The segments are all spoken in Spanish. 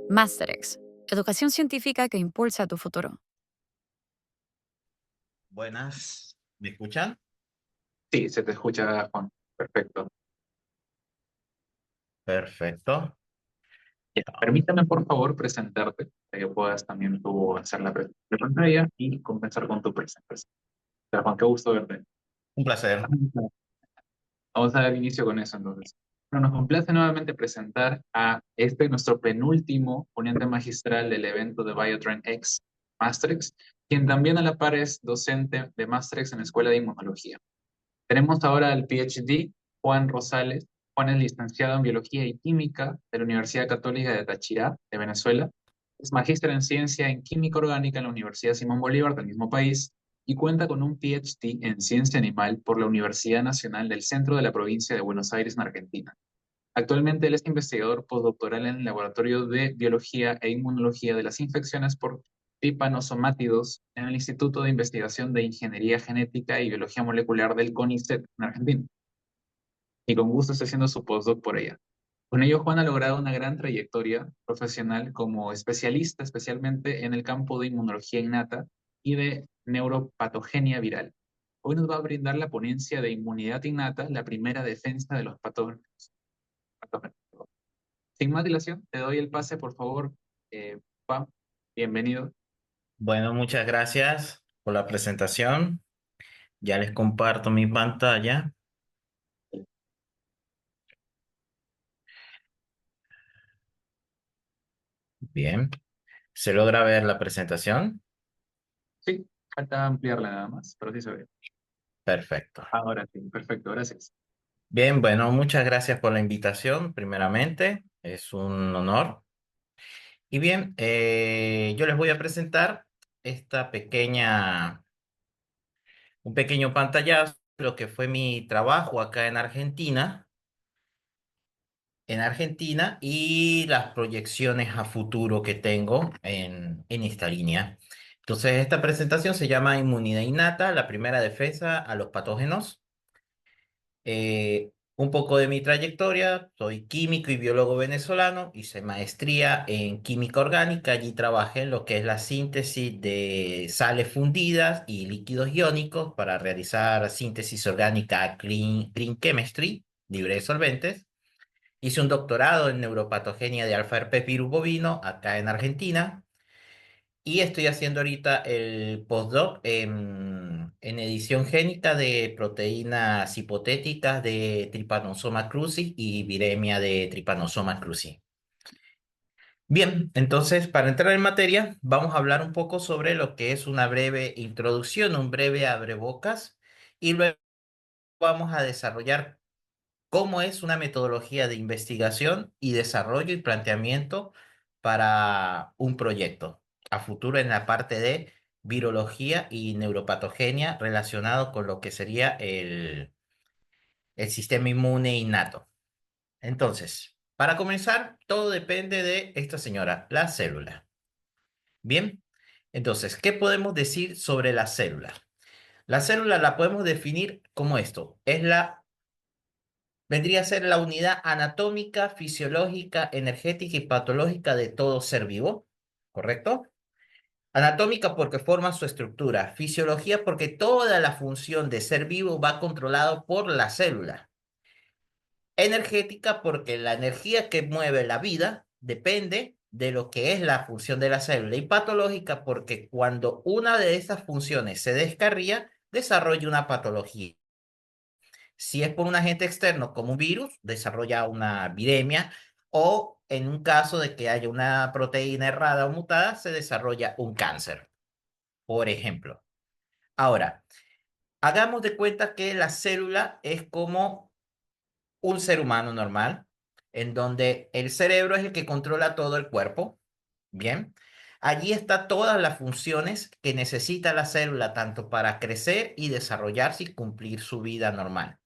Masterex, educación científica que impulsa tu futuro. Buenas, ¿me escuchan? Sí, se te escucha, Juan. Perfecto. Perfecto. Ya, permítame, por favor, presentarte, para que puedas también tú hacer la presentación de pantalla y comenzar con tu presentación. Pero, Juan, qué gusto verte. Un placer. Vamos a dar inicio con eso, entonces. Bueno, nos complace nuevamente presentar a nuestro penúltimo ponente magistral del evento de Biotrain X, Masterex, quien también a la par es docente de Masterex en la Escuela de Inmunología. Tenemos ahora al PhD, Juan Rosales. Juan es licenciado en Biología y Química de la Universidad Católica de Táchira, de Venezuela. Es magíster en Ciencia en Química Orgánica en la Universidad Simón Bolívar del mismo país y cuenta con un PhD en Ciencia Animal por la Universidad Nacional del Centro de la Provincia de Buenos Aires, en Argentina. Actualmente él es investigador postdoctoral en el Laboratorio de Biología e Inmunología de las Infecciones por Tripanosomátidos en el Instituto de Investigación de Ingeniería Genética y Biología Molecular del CONICET en Argentina. Y con gusto está haciendo su postdoc por ella. Con ello, Juan ha logrado una gran trayectoria profesional como especialista, especialmente en el campo de inmunología innata y de neuropatogenia viral. Hoy nos va a brindar la ponencia de inmunidad innata, la primera defensa de los patógenos. Sin más dilación, te doy el pase, por favor, Juan. Bienvenido. Bueno, muchas gracias por la presentación. Ya les comparto mi pantalla. Bien. ¿Se logra ver la presentación? Sí, falta ampliarla nada más, pero sí se ve. Perfecto. Ahora sí, perfecto, gracias. Bien, bueno, muchas gracias por la invitación, primeramente. Es un honor. Y bien, yo les voy a presentar esta un pequeño pantallazo de lo que fue mi trabajo acá en Argentina y las proyecciones a futuro que tengo en esta línea. Entonces, esta presentación se llama Inmunidad Innata, la primera defensa a los patógenos. Un poco de mi trayectoria: soy químico y biólogo venezolano, hice maestría en química orgánica, allí trabajé en lo que es la síntesis de sales fundidas y líquidos iónicos para realizar síntesis orgánica clean chemistry, libre de solventes. Hice un doctorado en neuropatogenia de alfa-herpes bovino acá en Argentina y estoy haciendo ahorita el postdoc en edición génica de proteínas hipotéticas de Trypanosoma cruzi y viremia de Trypanosoma cruzi. Bien, entonces para entrar en materia vamos a hablar un poco sobre lo que es una breve introducción, un breve abrebocas, y luego vamos a desarrollar cómo es una metodología de investigación y desarrollo y planteamiento para un proyecto a futuro en la parte de virología y neuropatogenia relacionado con lo que sería el sistema inmune innato. Entonces, para comenzar, todo depende de esta señora, la célula. Bien, entonces, ¿qué podemos decir sobre la célula? La célula la podemos definir como esto: vendría a ser la unidad anatómica, fisiológica, energética y patológica de todo ser vivo, ¿correcto? Anatómica porque forma su estructura, fisiología porque toda la función de ser vivo va controlado por la célula, energética porque la energía que mueve la vida depende de lo que es la función de la célula, y patológica porque cuando una de estas funciones se descarría, desarrolla una patología. Si es por un agente externo como un virus, desarrolla una viremia, o en un caso de que haya una proteína errada o mutada, se desarrolla un cáncer, por ejemplo. Ahora, hagamos de cuenta que la célula es como un ser humano normal, en donde el cerebro es el que controla todo el cuerpo. Bien, allí está todas las funciones que necesita la célula, tanto para crecer y desarrollarse y cumplir su vida normal,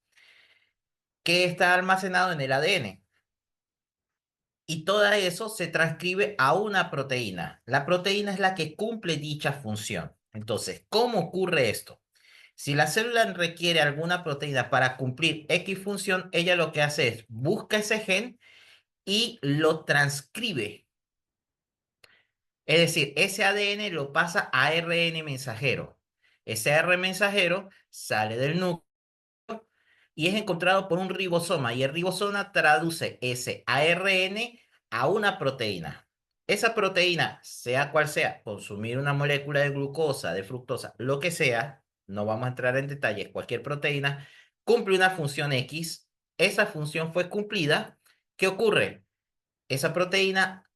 que está almacenado en el ADN. Y todo eso se transcribe a una proteína. La proteína es la que cumple dicha función. Entonces, ¿cómo ocurre esto? Si la célula requiere alguna proteína para cumplir X función, ella lo que hace es busca ese gen y lo transcribe. Es decir, ese ADN lo pasa a ARN mensajero. Ese ARN mensajero sale del núcleo y es encontrado por un ribosoma y el ribosoma traduce ese ARN a una proteína. Esa proteína, sea cual sea, consumir una molécula de glucosa, de fructosa, lo que sea, no vamos a entrar en detalles, cualquier proteína, cumple una función X, esa función fue cumplida, ¿qué ocurre? Esa proteína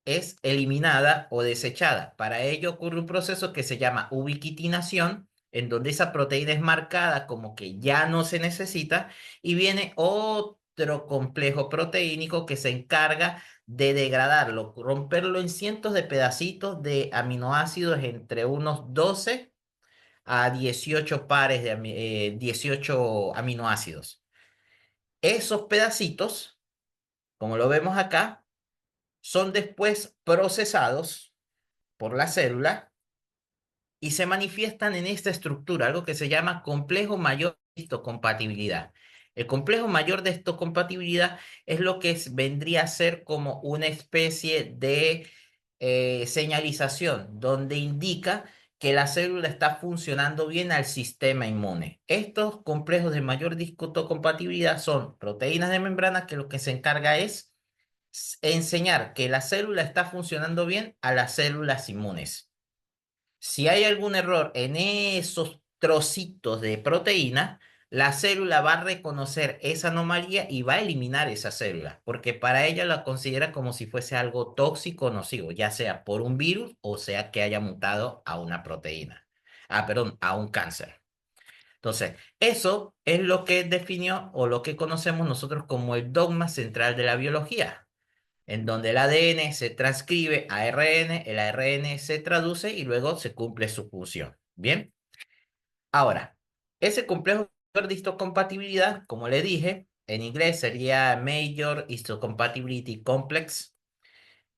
es eliminada o desechada. Para ello ocurre un proceso que se llama ubiquitinación, en donde esa proteína es marcada como que ya no se necesita y viene otro complejo proteínico que se encarga de degradarlo, romperlo en cientos de pedacitos de aminoácidos entre unos 12 a 18 pares de 18 aminoácidos. Esos pedacitos, como lo vemos acá, son después procesados por la célula y se manifiestan en esta estructura, algo que se llama complejo mayor de histocompatibilidad. El complejo mayor de histocompatibilidad es lo que vendría a ser como una especie de señalización, donde indica que la célula está funcionando bien al sistema inmune. Estos complejos de mayor histocompatibilidad son proteínas de membrana que lo que se encarga es enseñar que la célula está funcionando bien a las células inmunes. Si hay algún error en esos trocitos de proteína, la célula va a reconocer esa anomalía y va a eliminar esa célula, porque para ella la considera como si fuese algo tóxico o nocivo, ya sea por un virus o sea que haya mutado a una proteína. Perdón, a un cáncer. Entonces, eso es lo que definió o lo que conocemos nosotros como el dogma central de la biología, en donde el ADN se transcribe a ARN, el ARN se traduce y luego se cumple su función. Bien, ahora, ese complejo de histocompatibilidad, como le dije, en inglés sería Major Histocompatibility Complex.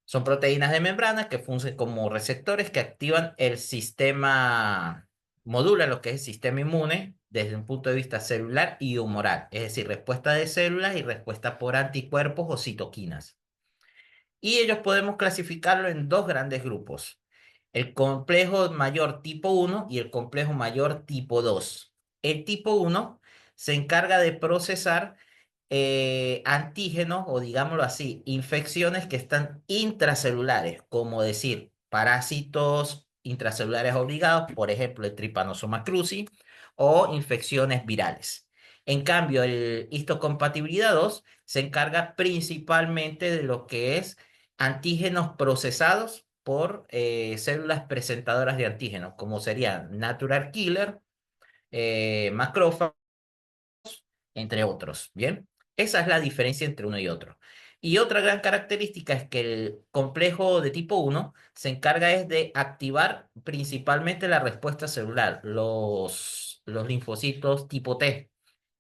Son proteínas de membrana que funcionan como receptores que activan el sistema, modulan lo que es el sistema inmune desde un punto de vista celular y humoral, es decir, respuesta de células y respuesta por anticuerpos o citoquinas. Y ellos podemos clasificarlo en dos grandes grupos: el complejo mayor tipo 1 y el complejo mayor tipo 2. El tipo 1 se encarga de procesar antígenos o, digámoslo así, infecciones que están intracelulares, como decir parásitos intracelulares obligados, por ejemplo, el Trypanosoma cruzi, o infecciones virales. En cambio, el histocompatibilidad 2 se encarga principalmente de lo que es antígenos procesados por células presentadoras de antígenos, como serían natural killer, macrófagos, entre otros. Bien, esa es la diferencia entre uno y otro. Y otra gran característica es que el complejo de tipo 1 se encarga es de activar principalmente la respuesta celular, los linfocitos tipo T.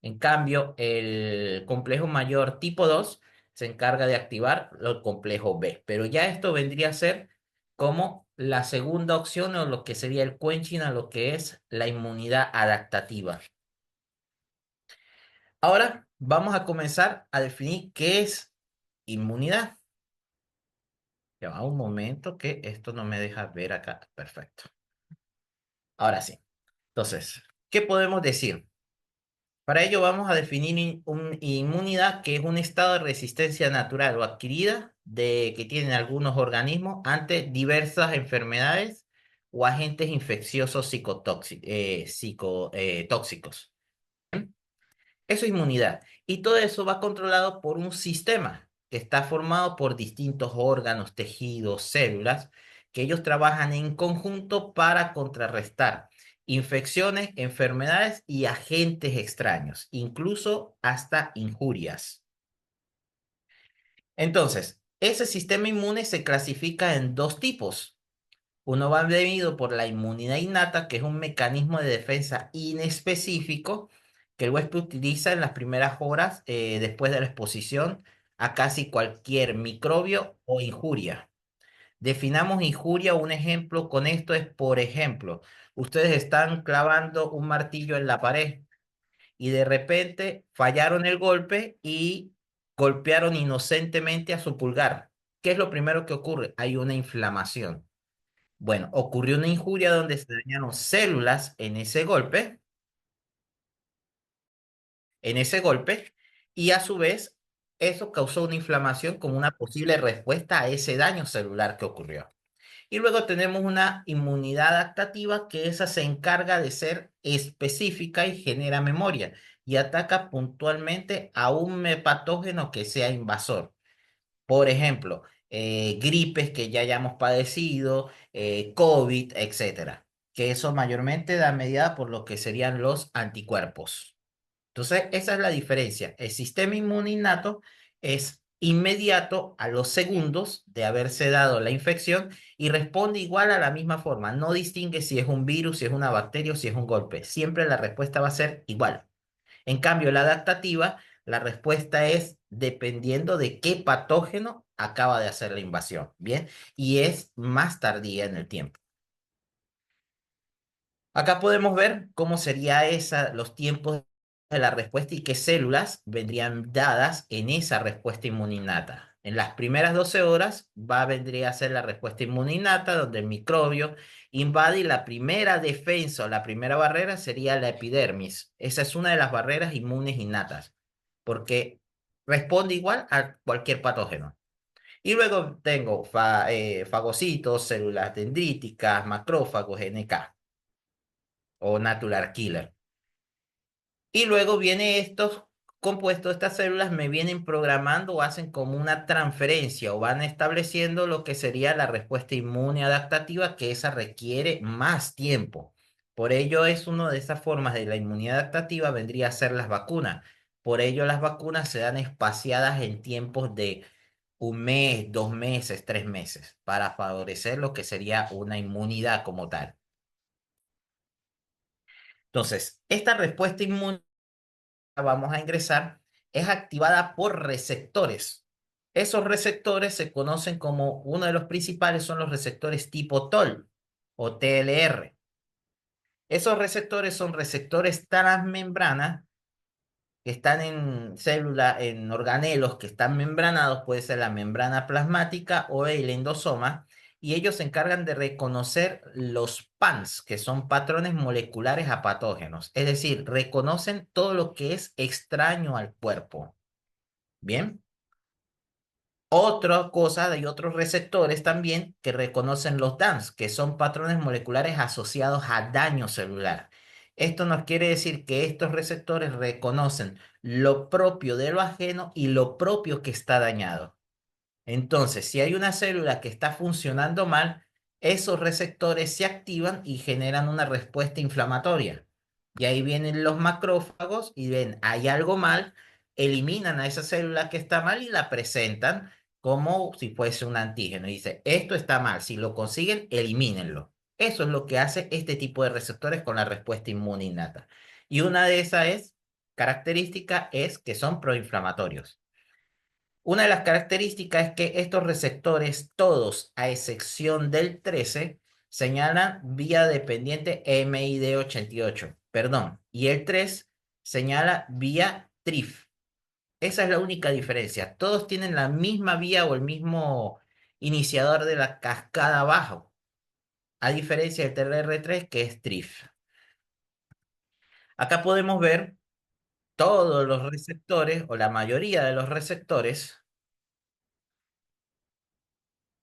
En cambio, el complejo mayor tipo 2 se encarga de activar el complejo B. Pero ya esto vendría a ser como la segunda opción o lo que sería el quenching a lo que es la inmunidad adaptativa. Ahora vamos a comenzar a definir qué es inmunidad. Ya va un momento que esto no me deja ver acá. Perfecto. Ahora sí. Entonces, ¿qué podemos decir? Para ello vamos a definir inmunidad, que es un estado de resistencia natural o adquirida que tienen algunos organismos ante diversas enfermedades o agentes infecciosos tóxicos. Eso es inmunidad. Y todo eso va controlado por un sistema que está formado por distintos órganos, tejidos, células, que ellos trabajan en conjunto para contrarrestar infecciones, enfermedades y agentes extraños, incluso hasta injurias. Entonces, ese sistema inmune se clasifica en dos tipos. Uno va medido por la inmunidad innata, que es un mecanismo de defensa inespecífico que el huésped utiliza en las primeras horas después de la exposición a casi cualquier microbio o injuria. Definamos injuria, un ejemplo con esto es, por ejemplo, ustedes están clavando un martillo en la pared y de repente fallaron el golpe y golpearon inocentemente a su pulgar. ¿Qué es lo primero que ocurre? Hay una inflamación. Bueno, ocurrió una injuria donde se dañaron células en ese golpe, y a su vez eso causó una inflamación como una posible respuesta a ese daño celular que ocurrió. Y luego tenemos una inmunidad adaptativa que esa se encarga de ser específica y genera memoria y ataca puntualmente a un patógeno que sea invasor. Por ejemplo, gripes que ya hayamos padecido, COVID, etcétera. Que eso mayormente da mediada por lo que serían los anticuerpos. Entonces, esa es la diferencia. El sistema inmune innato es inmediato a los segundos de haberse dado la infección y responde igual a la misma forma. No distingue si es un virus, si es una bacteria o si es un golpe. Siempre la respuesta va a ser igual. En cambio, la adaptativa, la respuesta es dependiendo de qué patógeno acaba de hacer la invasión. Bien, y es más tardía en el tiempo. Acá podemos ver cómo sería los tiempos de la respuesta y qué células vendrían dadas en esa respuesta inmuninata. En las primeras 12 horas vendría a ser la respuesta inmuninata, donde el microbio invade y la primera defensa o la primera barrera sería la epidermis. Esa es una de las barreras inmunes innatas, porque responde igual a cualquier patógeno. Y luego tengo fagocitos, células dendríticas, macrófagos, NK o natural killer. Y luego viene estos compuestos, estas células me vienen programando o hacen como una transferencia o van estableciendo lo que sería la respuesta inmune adaptativa, que esa requiere más tiempo. Por ello es una de esas formas de la inmunidad adaptativa vendría a ser las vacunas. Por ello las vacunas se dan espaciadas en tiempos de 1 mes, 2 meses, 3 meses, para favorecer lo que sería una inmunidad como tal. Entonces, esta respuesta inmune vamos a ingresar es activada por receptores. Esos receptores se conocen como uno de los principales son los receptores tipo TOL o TLR. Esos receptores son receptores transmembrana que están en células, en organelos que están membranados, puede ser la membrana plasmática o el endosoma, y ellos se encargan de reconocer los PANs, que son patrones moleculares a patógenos, es decir, reconocen todo lo que es extraño al cuerpo. Bien. Otra cosa, hay otros receptores también que reconocen los DAMs, que son patrones moleculares asociados a daño celular. Esto nos quiere decir que estos receptores reconocen lo propio de lo ajeno y lo propio que está dañado. Entonces, si hay una célula que está funcionando mal, esos receptores se activan y generan una respuesta inflamatoria. Y ahí vienen los macrófagos y ven, hay algo mal, eliminan a esa célula que está mal y la presentan como si fuese un antígeno. Y dice, esto está mal, si lo consiguen, elimínenlo. Eso es lo que hace este tipo de receptores con la respuesta inmune innata. Y una de esas características es que son proinflamatorios. Una de las características es que estos receptores, todos a excepción del 13, señalan vía dependiente MID88, perdón, y el 3 señala vía TRIF. Esa es la única diferencia. Todos tienen la misma vía o el mismo iniciador de la cascada abajo, a diferencia del TLR3 que es TRIF. Acá podemos ver todos los receptores o la mayoría de los receptores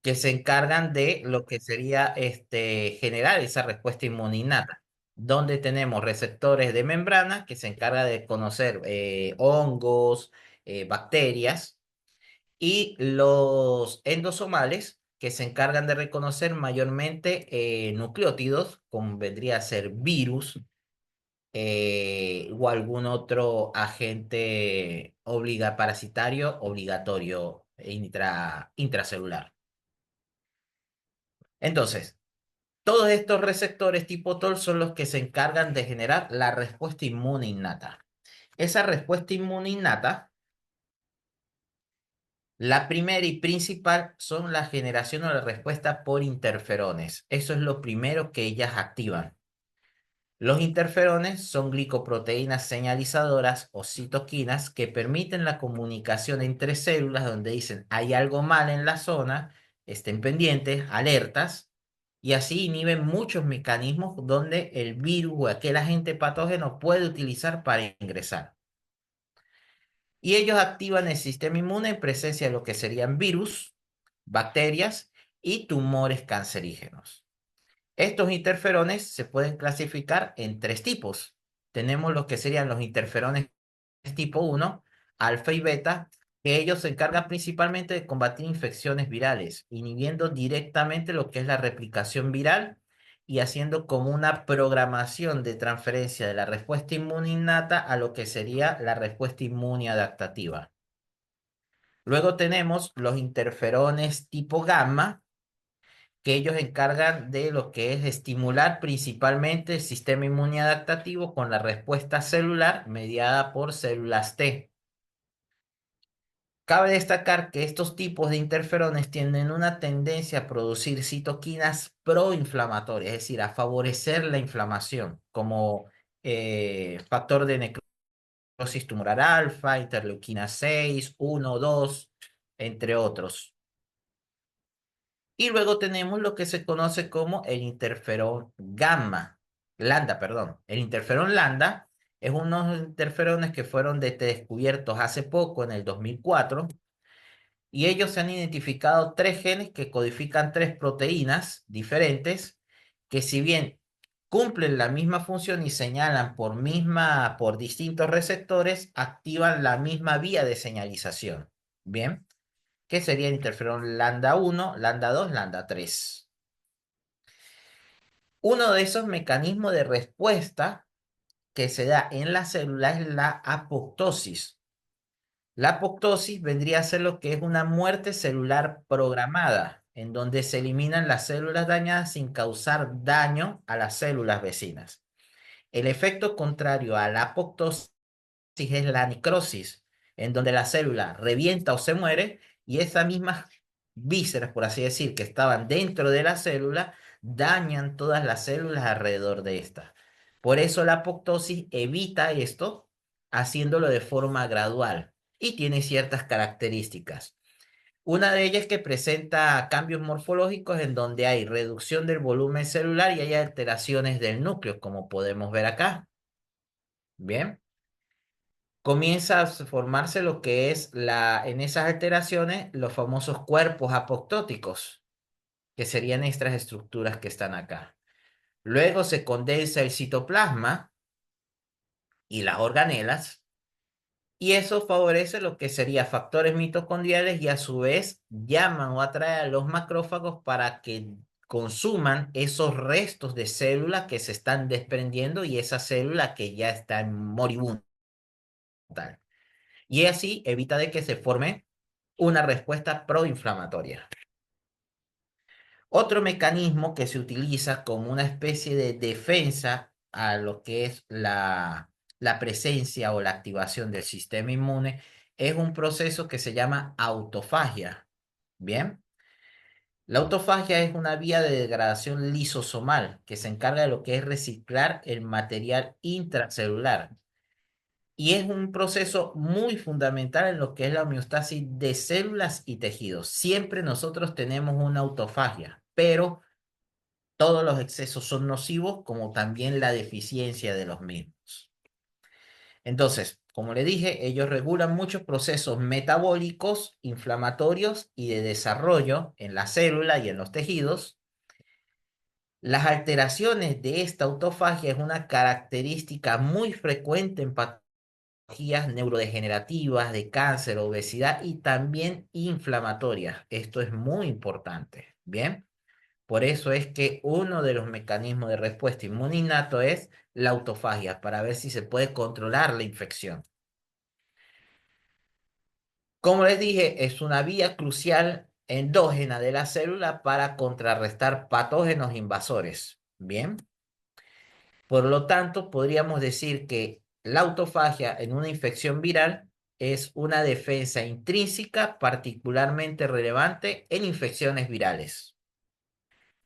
que se encargan de lo que sería generar esa respuesta inmune innata, donde tenemos receptores de membrana que se encargan de conocer hongos, bacterias, y los endosomales que se encargan de reconocer mayormente nucleótidos, como vendría a ser virus o algún otro agente parasitario obligatorio intracelular. Entonces, todos estos receptores tipo TOL son los que se encargan de generar la respuesta inmune innata. Esa respuesta inmune innata, la primera y principal son la generación o la respuesta por interferones. Eso es lo primero que ellas activan. Los interferones son glicoproteínas señalizadoras o citoquinas que permiten la comunicación entre células donde dicen hay algo mal en la zona, estén pendientes, alertas, y así inhiben muchos mecanismos donde el virus o aquel agente patógeno puede utilizar para ingresar. Y ellos activan el sistema inmune en presencia de lo que serían virus, bacterias y tumores cancerígenos. Estos interferones se pueden clasificar en tres tipos. Tenemos los que serían los interferones tipo 1, alfa y beta, que ellos se encargan principalmente de combatir infecciones virales, inhibiendo directamente lo que es la replicación viral y haciendo como una programación de transferencia de la respuesta inmune innata a lo que sería la respuesta inmune adaptativa. Luego tenemos los interferones tipo gamma, que ellos encargan de lo que es estimular principalmente el sistema inmune adaptativo con la respuesta celular mediada por células T. Cabe destacar que estos tipos de interferones tienen una tendencia a producir citoquinas proinflamatorias, es decir, a favorecer la inflamación, como factor de necrosis tumoral alfa, interleuquina 6, 1, 2, entre otros. Y luego tenemos lo que se conoce como el interferón lambda, perdón. El interferón lambda es unos interferones que fueron descubiertos hace poco, en el 2004, y ellos se han identificado tres genes que codifican tres proteínas diferentes, que si bien cumplen la misma función y señalan por distintos receptores, activan la misma vía de señalización. Bien, que sería el interferón lambda 1, lambda 2, lambda 3. Uno de esos mecanismos de respuesta que se da en la célula es la apoptosis. La apoptosis vendría a ser lo que es una muerte celular programada, en donde se eliminan las células dañadas sin causar daño a las células vecinas. El efecto contrario a la apoptosis es la necrosis, en donde la célula revienta o se muere y esas mismas vísceras, por así decir, que estaban dentro de la célula, dañan todas las células alrededor de esta. Por eso la apoptosis evita esto, haciéndolo de forma gradual y tiene ciertas características. Una de ellas es que presenta cambios morfológicos en donde hay reducción del volumen celular y hay alteraciones del núcleo, como podemos ver acá. Bien. Comienza a formarse lo que es en esas alteraciones, los famosos cuerpos apoptóticos, que serían estas estructuras que están acá. Luego se condensa el citoplasma y las organelas, y eso favorece lo que serían factores mitocondriales y a su vez llaman o atraen a los macrófagos para que consuman esos restos de células que se están desprendiendo y esa célula que ya está en moribunda. Y así evita de que se forme una respuesta proinflamatoria. Otro mecanismo que se utiliza como una especie de defensa a lo que es la presencia o la activación del sistema inmune es un proceso que se llama autofagia. Bien, la autofagia es una vía de degradación lisosomal que se encarga de lo que es reciclar el material intracelular. Y es un proceso muy fundamental en lo que es la homeostasis de células y tejidos. Siempre nosotros tenemos una autofagia, pero todos los excesos son nocivos, como también la deficiencia de los mismos. Entonces, como le dije, ellos regulan muchos procesos metabólicos, inflamatorios y de desarrollo en la célula y en los tejidos. Las alteraciones de esta autofagia es una característica muy frecuente en patologías neurodegenerativas, de cáncer, obesidad y también inflamatorias. Esto es muy importante. Bien, por eso es que uno de los mecanismos de respuesta inmune innato es la autofagia, para ver si se puede controlar la infección. Como les dije, es una vía crucial endógena de la célula para contrarrestar patógenos invasores. Bien. Por lo tanto, podríamos decir que la autofagia en una infección viral es una defensa intrínseca particularmente relevante en infecciones virales.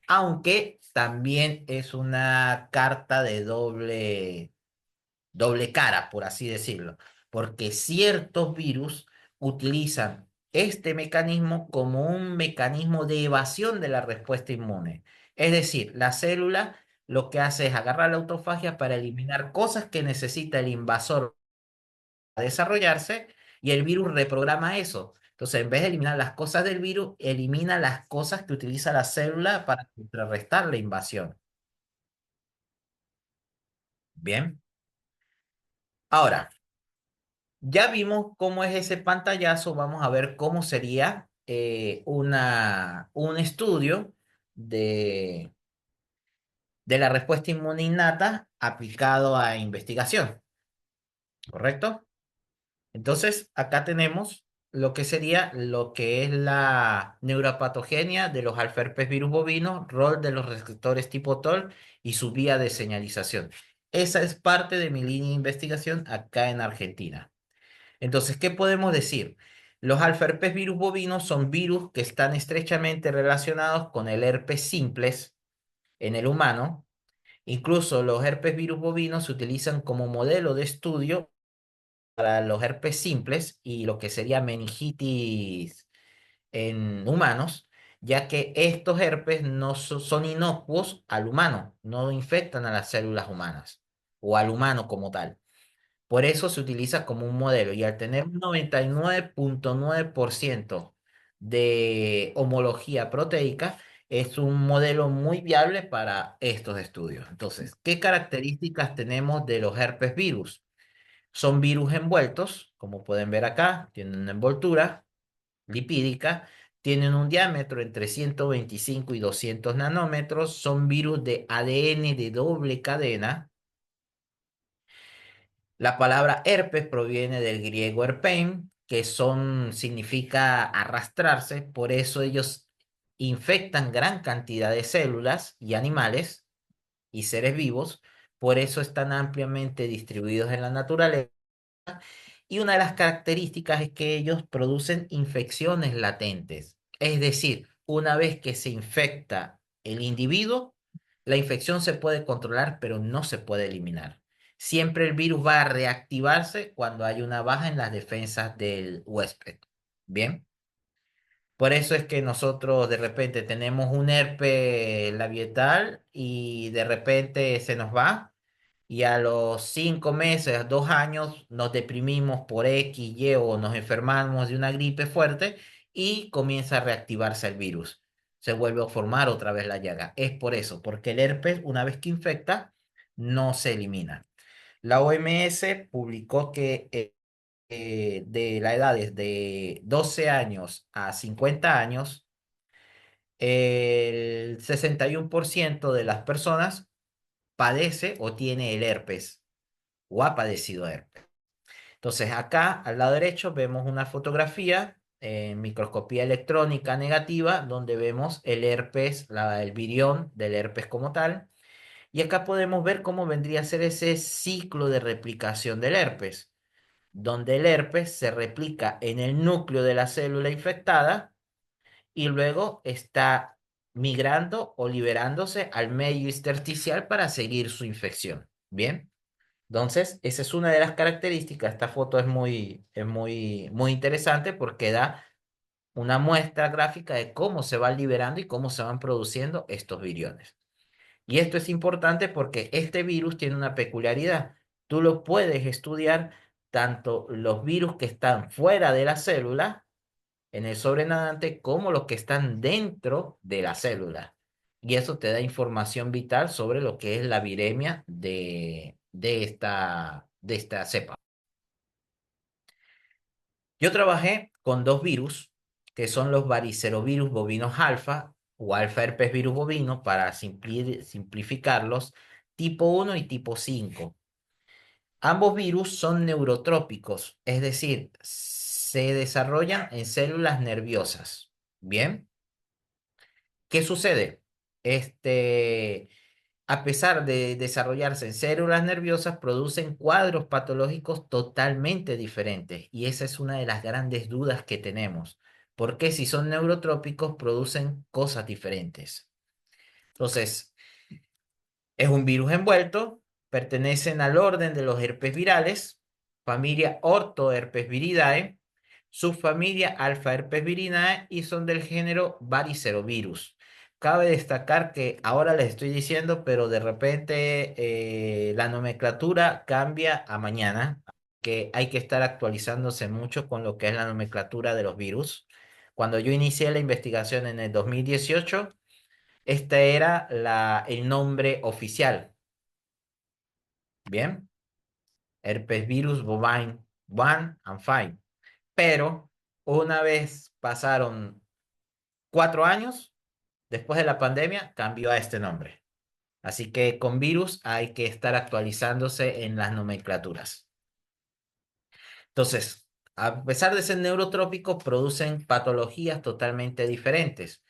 aunque también es una carta de doble cara, por así decirlo, porque ciertos virus utilizan este mecanismo como un mecanismo de evasión de la respuesta inmune. Es decir, la célula lo que hace es agarrar la autofagia para eliminar cosas que necesita el invasor para desarrollarse y el virus reprograma eso. Entonces, en vez de eliminar las cosas del virus, elimina las cosas que utiliza la célula para contrarrestar la invasión. Bien. Ahora, ya vimos cómo es ese pantallazo, vamos a ver cómo sería un estudio de, de la respuesta inmune innata aplicado a investigación, ¿correcto? Entonces, acá tenemos lo que es la neuropatogenia de los alfa-herpes virus bovinos, rol de los receptores tipo TOL y su vía de señalización. Esa es parte de mi línea de investigación acá en Argentina. Entonces, ¿qué podemos decir? Los alfa-herpes virus bovinos son virus que están estrechamente relacionados con el herpes simples en el humano. Incluso los herpes virus bovinos se utilizan como modelo de estudio para los herpes simples y lo que sería meningitis en humanos, ya que estos herpes no son inocuos al humano, no infectan a las células humanas o al humano como tal. Por eso se utiliza como un modelo y al tener un 99,9% de homología proteica, es un modelo muy viable para estos estudios. Entonces, ¿qué características tenemos de los herpes virus? Son virus envueltos, como pueden ver acá, tienen una envoltura lipídica, tienen un diámetro entre 125 y 200 nanómetros, son virus de ADN de doble cadena. La palabra herpes proviene del griego herpein, que significa arrastrarse, por eso ellos infectan gran cantidad de células y animales y seres vivos, por eso están ampliamente distribuidos en la naturaleza. Y una de las características es que ellos producen infecciones latentes. Es decir, una vez que se infecta el individuo, la infección se puede controlar, pero no se puede eliminar. Siempre el virus va a reactivarse cuando hay una baja en las defensas del huésped. Bien, por eso es que nosotros de repente tenemos un herpes labietal y de repente se nos va y a los 5 meses, 2 años, nos deprimimos por X, Y o nos enfermamos de una gripe fuerte y comienza a reactivarse el virus. Se vuelve a formar otra vez la llaga. Es por eso, porque el herpes, una vez que infecta, no se elimina. La OMS publicó que de la edad de 12 años a 50 años, el 61% de las personas padece o tiene el herpes o ha padecido herpes. Entonces, acá al lado derecho vemos una fotografía en microscopía electrónica negativa donde vemos el herpes, el virión del herpes como tal. Y acá podemos ver cómo vendría a ser ese ciclo de replicación del herpes, donde el herpes se replica en el núcleo de la célula infectada y luego está migrando o liberándose al medio intersticial para seguir su infección. Bien. Entonces, esa es una de las características. Esta foto muy interesante porque da una muestra gráfica de cómo se van liberando y cómo se van produciendo estos viriones. Y esto es importante porque este virus tiene una peculiaridad. Tú lo puedes estudiar tanto los virus que están fuera de la célula, en el sobrenadante, como los que están dentro de la célula. Y eso te da información vital sobre lo que es la viremia de esta cepa. Yo trabajé con dos virus, que son los varicerovirus bovinos alfa o alfa herpes virus bovino, para simplificarlos, tipo 1 y tipo 5. Ambos virus son neurotrópicos, es decir, se desarrollan en células nerviosas. Bien, ¿qué sucede? Este, a pesar de desarrollarse en células nerviosas, producen cuadros patológicos totalmente diferentes. Y esa es una de las grandes dudas que tenemos. ¿Por qué si son neurotrópicos producen cosas diferentes? Entonces, es un virus envuelto, pertenecen al orden de los herpes virales, familia Orthoherpesviridae, subfamilia Alpha Herpesvirinae y son del género Varicerovirus. Cabe destacar que ahora les estoy diciendo, pero de repente la nomenclatura cambia a mañana, que hay que estar actualizándose mucho con lo que es la nomenclatura de los virus. Cuando yo inicié la investigación en el 2018, este era el nombre oficial. Bien, herpes virus bovine 1 and 5. Pero una vez pasaron 4 años, después de la pandemia, cambió a este nombre. Así que con virus hay que estar actualizándose en las nomenclaturas. Entonces, a pesar de ser neurotrópicos, producen patologías totalmente diferentes.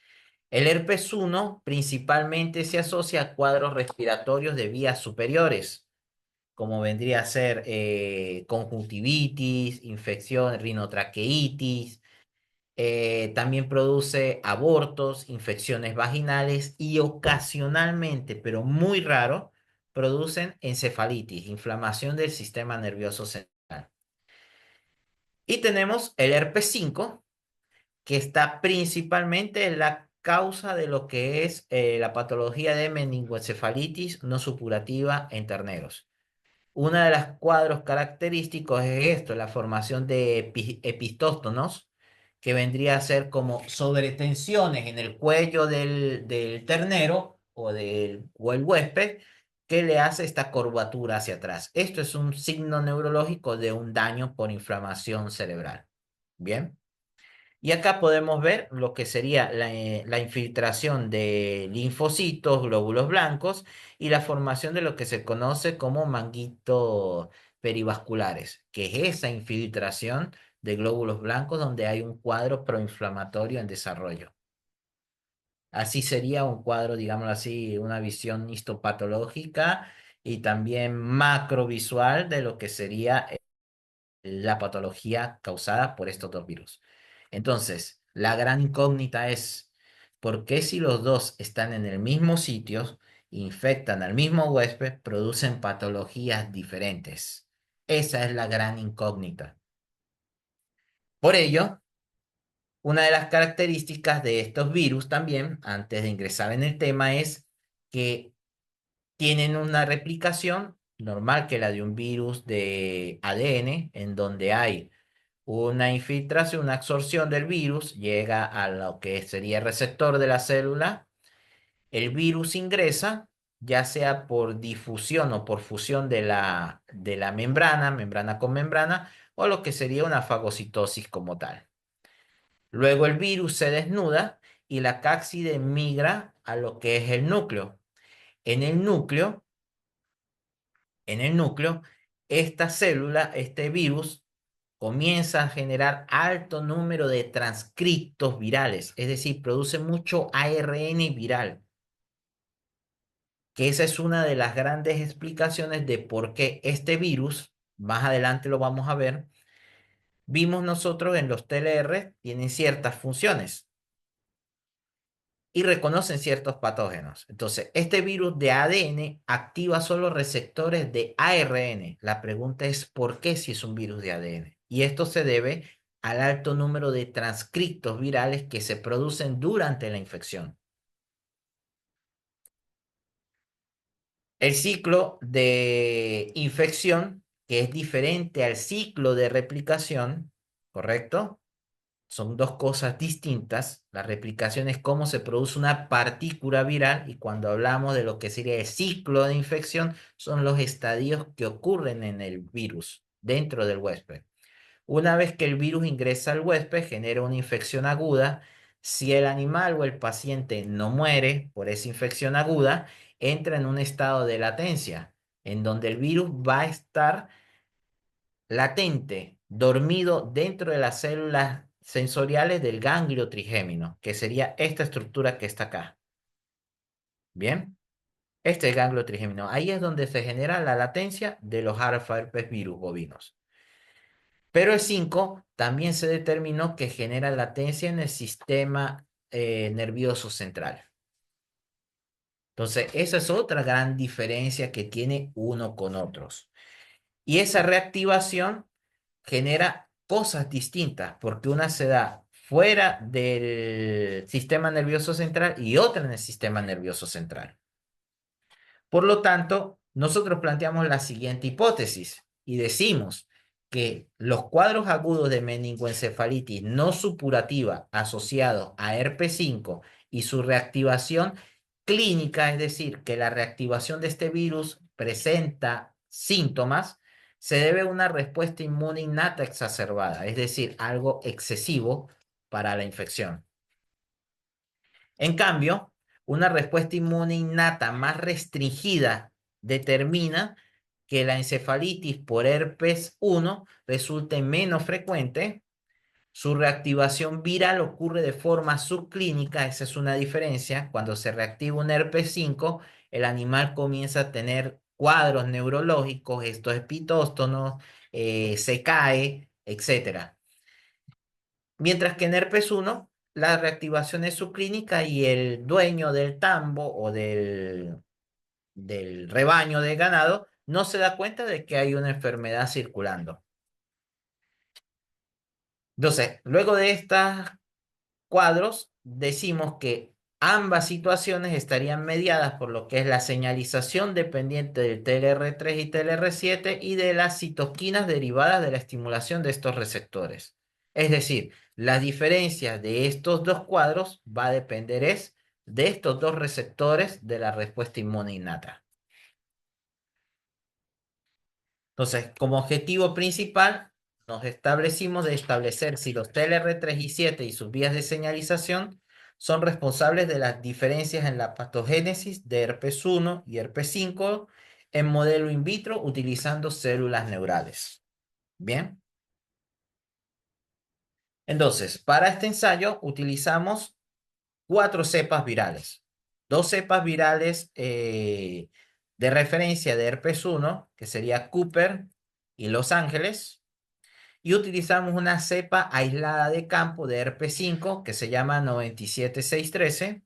El herpes 1 principalmente se asocia a cuadros respiratorios de vías superiores, como vendría a ser conjuntivitis, infección, rinotraqueitis, también produce abortos, infecciones vaginales y ocasionalmente, pero muy raro, producen encefalitis, inflamación del sistema nervioso central. Y tenemos el herpes 5, que está principalmente en la causa de lo que es la patología de meningoencefalitis no supurativa en terneros. Una de las cuadros característicos es esto, la formación de epistóstonos, que vendría a ser como sobretensiones en el cuello del ternero o el huésped, que le hace esta curvatura hacia atrás. Esto es un signo neurológico de un daño por inflamación cerebral. Bien. Y acá podemos ver lo que sería la infiltración de linfocitos, glóbulos blancos y la formación de lo que se conoce como manguitos perivasculares, que es esa infiltración de glóbulos blancos donde hay un cuadro proinflamatorio en desarrollo. Así sería un cuadro, digámoslo así, una visión histopatológica y también macrovisual de lo que sería la patología causada por estos dos virus. Entonces, la gran incógnita es, ¿por qué si los dos están en el mismo sitio, infectan al mismo huésped, producen patologías diferentes? Esa es la gran incógnita. Por ello, una de las características de estos virus también, antes de ingresar en el tema, es que tienen una replicación normal que la de un virus de ADN, en donde hay una infiltración, una absorción del virus, llega a lo que sería el receptor de la célula, el virus ingresa, ya sea por difusión o por fusión de la membrana, membrana con membrana, o lo que sería una fagocitosis como tal. Luego el virus se desnuda y la cápside migra a lo que es el núcleo. En el núcleo, en el núcleo, esta célula, este virus, comienza a generar alto número de transcriptos virales, es decir, produce mucho ARN viral, que esa es una de las grandes explicaciones de por qué este virus, más adelante lo vamos a ver, vimos nosotros en los TLR, tienen ciertas funciones y reconocen ciertos patógenos. Entonces, este virus de ADN activa solo receptores de ARN. La pregunta es, ¿por qué si es un virus de ADN? Y esto se debe al alto número de transcriptos virales que se producen durante la infección. El ciclo de infección, que es diferente al ciclo de replicación, ¿correcto? Son dos cosas distintas. La replicación es cómo se produce una partícula viral y cuando hablamos de lo que sería el ciclo de infección, son los estadios que ocurren en el virus dentro del huésped. Una vez que el virus ingresa al huésped, genera una infección aguda. Si el animal o el paciente no muere por esa infección aguda, entra en un estado de latencia, en donde el virus va a estar latente, dormido dentro de las células sensoriales del ganglio trigémino, que sería esta estructura que está acá. Bien, este es el ganglio trigémino. Ahí es donde se genera la latencia de los alfa herpes virus bovinos. Pero el 5 también se determinó que genera latencia en el sistema nervioso central. Entonces, esa es otra gran diferencia que tiene uno con otros. Y esa reactivación genera cosas distintas, porque una se da fuera del sistema nervioso central y otra en el sistema nervioso central. Por lo tanto, nosotros planteamos la siguiente hipótesis y decimos que los cuadros agudos de meningoencefalitis no supurativa asociados a herpes 5 y su reactivación clínica, es decir, que la reactivación de este virus presenta síntomas, se debe a una respuesta inmune innata exacerbada, es decir, algo excesivo para la infección. En cambio, una respuesta inmune innata más restringida determina que la encefalitis por herpes 1 resulte menos frecuente. Su reactivación viral ocurre de forma subclínica, esa es una diferencia. Cuando se reactiva un herpes 5, el animal comienza a tener cuadros neurológicos, estos epitóstonos, se cae, etcétera. Mientras que en herpes 1, la reactivación es subclínica y el dueño del tambo o del rebaño de ganado no se da cuenta de que hay una enfermedad circulando. Entonces, luego de estos cuadros, decimos que ambas situaciones estarían mediadas por lo que es la señalización dependiente del TLR3 y TLR7 y de las citoquinas derivadas de la estimulación de estos receptores. Es decir, las diferencias de estos dos cuadros va a depender de estos dos receptores de la respuesta inmune innata. Entonces, como objetivo principal, nos establecimos de establecer si los TLR3 y 7 y sus vías de señalización son responsables de las diferencias en la patogénesis de herpes 1 y herpes 5 en modelo in vitro utilizando células neurales. Bien. Entonces, para este ensayo utilizamos 4 cepas virales. 2 cepas virales de referencia de herpes 1, que sería Cooper y Los Ángeles. Y utilizamos una cepa aislada de campo de herpes 5 que se llama 97613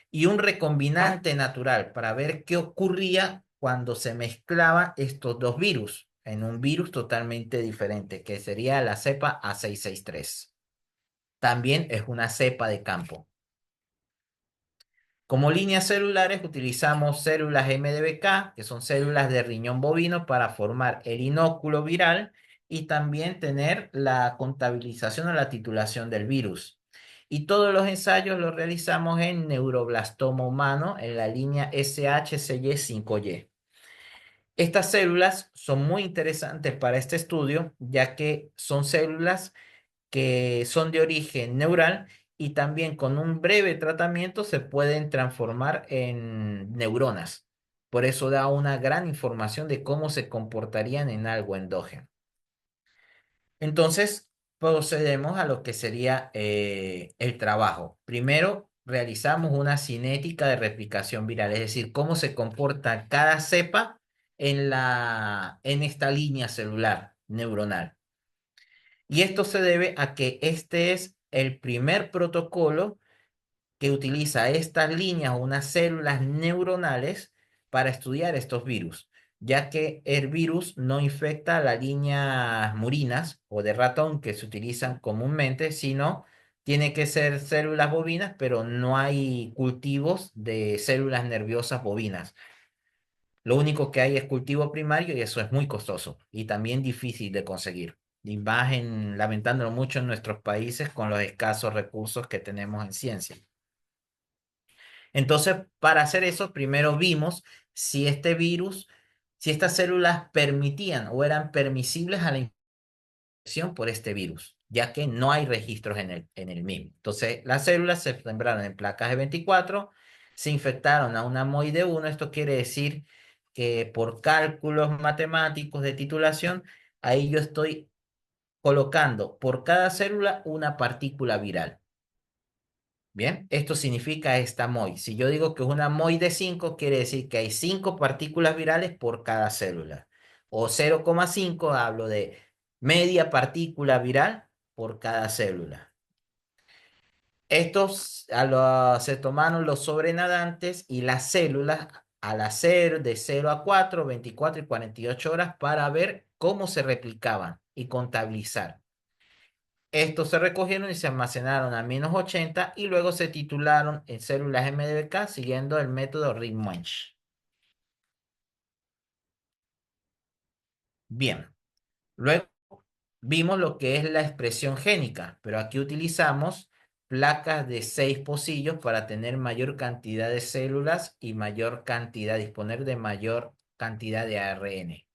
y un recombinante natural para ver qué ocurría cuando se mezclaban estos dos virus en un virus totalmente diferente, que sería la cepa A663. También es una cepa de campo. Como líneas celulares utilizamos células MDBK, que son células de riñón bovino para formar el inóculo viral y también tener la contabilización o la titulación del virus. Y todos los ensayos los realizamos en neuroblastoma humano en la línea SHCY5Y. Estas células son muy interesantes para este estudio, ya que son células que son de origen neural y también con un breve tratamiento se pueden transformar en neuronas. Por eso da una gran información de cómo se comportarían en algo endógeno. Entonces, procedemos a lo que sería el trabajo. Primero, realizamos una cinética de replicación viral, es decir, cómo se comporta cada cepa en esta línea celular neuronal. Y esto se debe a que este es el primer protocolo que utiliza estas líneas o unas células neuronales para estudiar estos virus, ya que el virus no infecta las líneas murinas o de ratón que se utilizan comúnmente, sino tiene que ser células bovinas, pero no hay cultivos de células nerviosas bovinas. Lo único que hay es cultivo primario y eso es muy costoso y también difícil de conseguir. Y más lamentándolo mucho en nuestros países con los escasos recursos que tenemos en ciencia. Entonces, para hacer eso, primero vimos si este virus, si estas células permitían o eran permisibles a la infección por este virus, ya que no hay registros en el mismo. Entonces, las células se sembraron en placas de 24, se infectaron a una MOI de 1. Esto quiere decir que por cálculos matemáticos de titulación, ahí yo estoy colocando por cada célula una partícula viral. Bien, esto significa esta MOI. Si yo digo que es una MOI de 5, quiere decir que hay 5 partículas virales por cada célula. O 0,5, hablo de media partícula viral por cada célula. Se tomaron los sobrenadantes y las células al hacer de 0 a 4, 24 y 48 horas para ver cómo se replicaban y contabilizar. Estos se recogieron y se almacenaron a -80 y luego se titularon en células MDBK siguiendo el método Ritmonch. Bien, luego vimos lo que es la expresión génica, pero aquí utilizamos placas de 6 pocillos para tener mayor cantidad de células y disponer de mayor cantidad de ARN.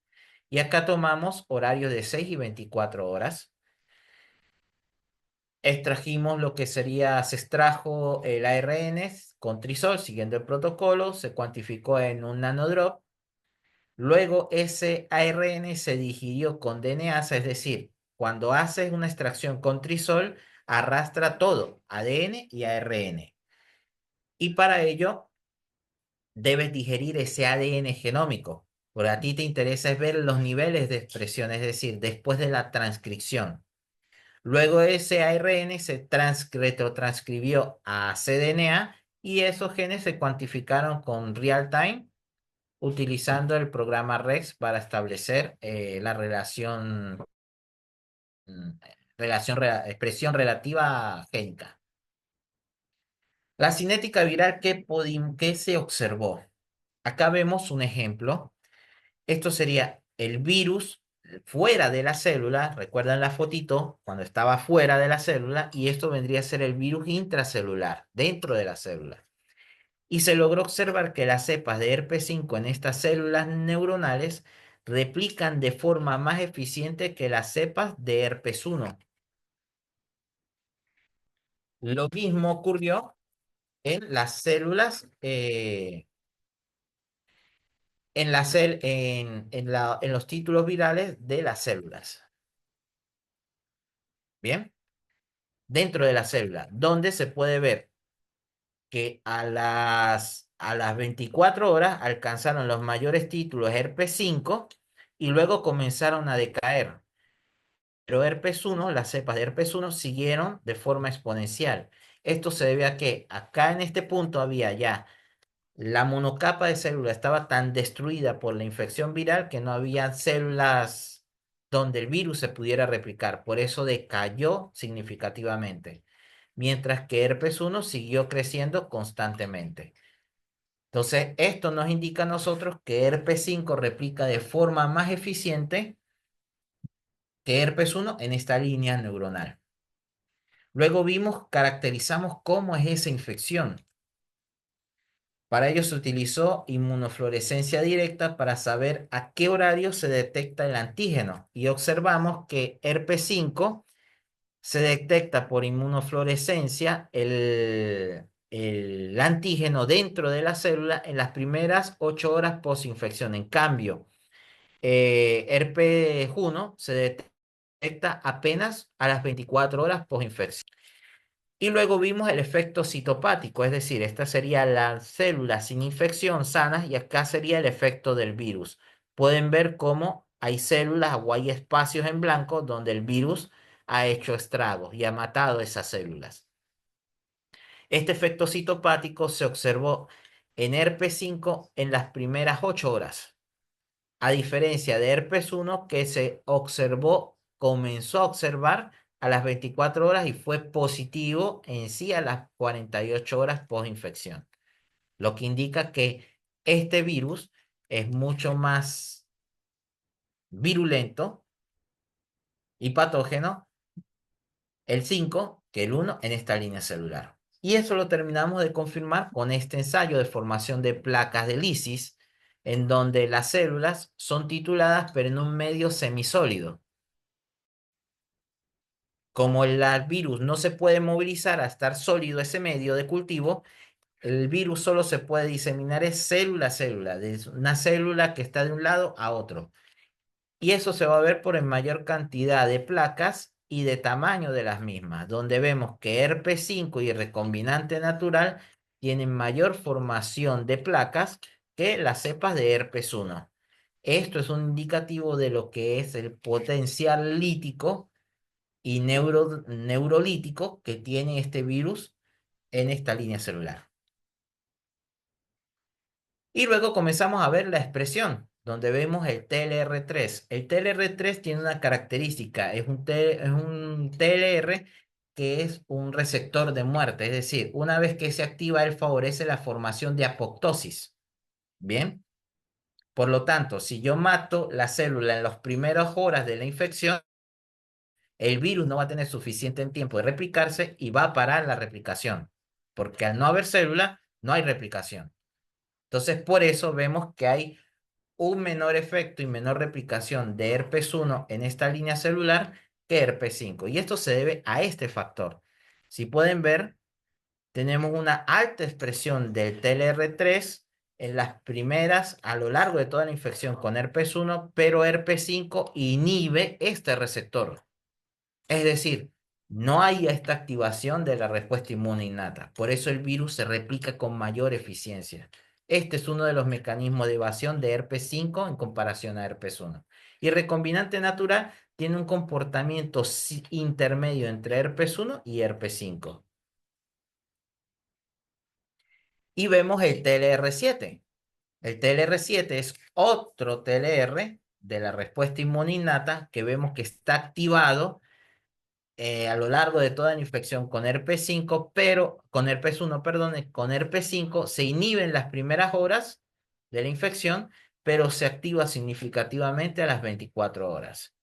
Y acá tomamos horarios de 6 y 24 horas. Extrajimos lo que sería, se extrajo el ARN con trisol siguiendo el protocolo, se cuantificó en un nanodrop. Luego ese ARN se digirió con DNasa, es decir, cuando haces una extracción con trisol, arrastra todo, ADN y ARN. Y para ello debes digerir ese ADN genómico. Porque a ti te interesa es ver los niveles de expresión, es decir, después de la transcripción. Luego ese ARN se retrotranscribió a cDNA y esos genes se cuantificaron con real time utilizando el programa REX para establecer la mm, expresión relativa génica. La cinética viral que se observó. Acá vemos un ejemplo. Esto sería el virus fuera de la célula. ¿Recuerdan la fotito? Cuando estaba fuera de la célula. Y esto vendría a ser el virus intracelular, dentro de la célula. Y se logró observar que las cepas de herpes 5 en estas células neuronales replican de forma más eficiente que las cepas de herpes 1. Lo mismo ocurrió en las células, en los títulos virales de las células. Bien, dentro de la célula, donde se puede ver que a las 24 horas alcanzaron los mayores títulos herpes 5 y luego comenzaron a decaer. Pero herpes 1, las cepas de herpes 1 siguieron de forma exponencial. Esto se debe a que acá en este punto había ya la monocapa de células estaba tan destruida por la infección viral que no había células donde el virus se pudiera replicar. Por eso decayó significativamente. Mientras que herpes 1 siguió creciendo constantemente. Entonces, esto nos indica a nosotros que herpes 5 replica de forma más eficiente que herpes 1 en esta línea neuronal. Luego caracterizamos cómo es esa infección. Para ello se utilizó inmunofluorescencia directa para saber a qué horario se detecta el antígeno y observamos que herpes 5 se detecta por inmunofluorescencia el antígeno dentro de la célula en las primeras 8 horas post-infección. En cambio, herpes 1 se detecta apenas a las 24 horas post-infección. Y luego vimos el efecto citopático, es decir, esta sería la célula sin infección sanas y acá sería el efecto del virus. Pueden ver cómo hay células o hay espacios en blanco donde el virus ha hecho estragos y ha matado esas células. Este efecto citopático se observó en herpes 5 en las primeras 8 horas, a diferencia de herpes 1 que comenzó a observar a las 24 horas y fue positivo en sí a las 48 horas post-infección, lo que indica que este virus es mucho más virulento y patógeno, el 5, que el 1 en esta línea celular. Y eso lo terminamos de confirmar con este ensayo de formación de placas de lisis, en donde las células son tituladas pero en un medio semisólido. Como el virus no se puede movilizar a estar sólido ese medio de cultivo, el virus solo se puede diseminar es célula a célula, de una célula que está de un lado a otro. Y eso se va a ver por en mayor cantidad de placas y de tamaño de las mismas, donde vemos que herpes 5 y recombinante natural tienen mayor formación de placas que las cepas de herpes 1. Esto es un indicativo de lo que es el potencial lítico y neurolítico que tiene este virus en esta línea celular. Y luego comenzamos a ver la expresión, donde vemos el TLR3. El TLR3 tiene una característica, es un TLR que es un receptor de muerte, es decir, una vez que se activa, él favorece la formación de apoptosis. Bien, por lo tanto, si yo mato la célula en las primeras horas de la infección, el virus no va a tener suficiente tiempo de replicarse y va a parar la replicación, porque al no haber célula, no hay replicación. Entonces, por eso vemos que hay un menor efecto y menor replicación de herpes 1 en esta línea celular que herpes 5. Y esto se debe a este factor. Si pueden ver, tenemos una alta expresión del TLR3 en las primeras a lo largo de toda la infección con herpes 1, pero herpes 5 inhibe este receptor. Es decir, no hay esta activación de la respuesta inmune innata. Por eso el virus se replica con mayor eficiencia. Este es uno de los mecanismos de evasión de herpes 5 en comparación a herpes 1. Y recombinante natural tiene un comportamiento intermedio entre herpes 1 y herpes 5. Y vemos el TLR7. El TLR7 es otro TLR de la respuesta inmune innata que vemos que está activado a lo largo de toda la infección con herpes 5, pero con herpes 1, perdón, con herpes 5 se inhiben las primeras horas de la infección, pero se activa significativamente a las 24 horas.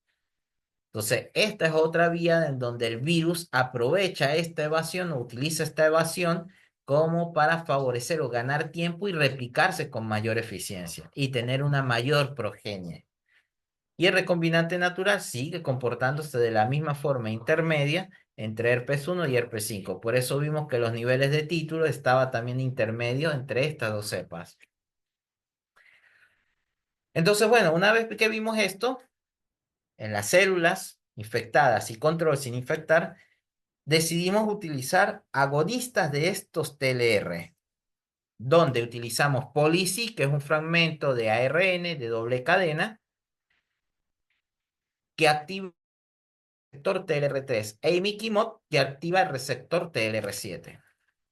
Entonces, esta es otra vía en donde el virus aprovecha esta evasión o utiliza esta evasión como para favorecer o ganar tiempo y replicarse con mayor eficiencia y tener una mayor progenie. Y el recombinante natural sigue comportándose de la misma forma intermedia entre herpes 1 y herpes 5. Por eso vimos que los niveles de título estaban también intermedios entre estas dos cepas. Entonces, bueno, una vez que vimos esto, en las células infectadas y control sin infectar, decidimos utilizar agonistas de estos TLR, donde utilizamos Poli-C, que es un fragmento de ARN de doble cadena, que activa receptor TLR3 e imiquimod que activa el receptor TLR7.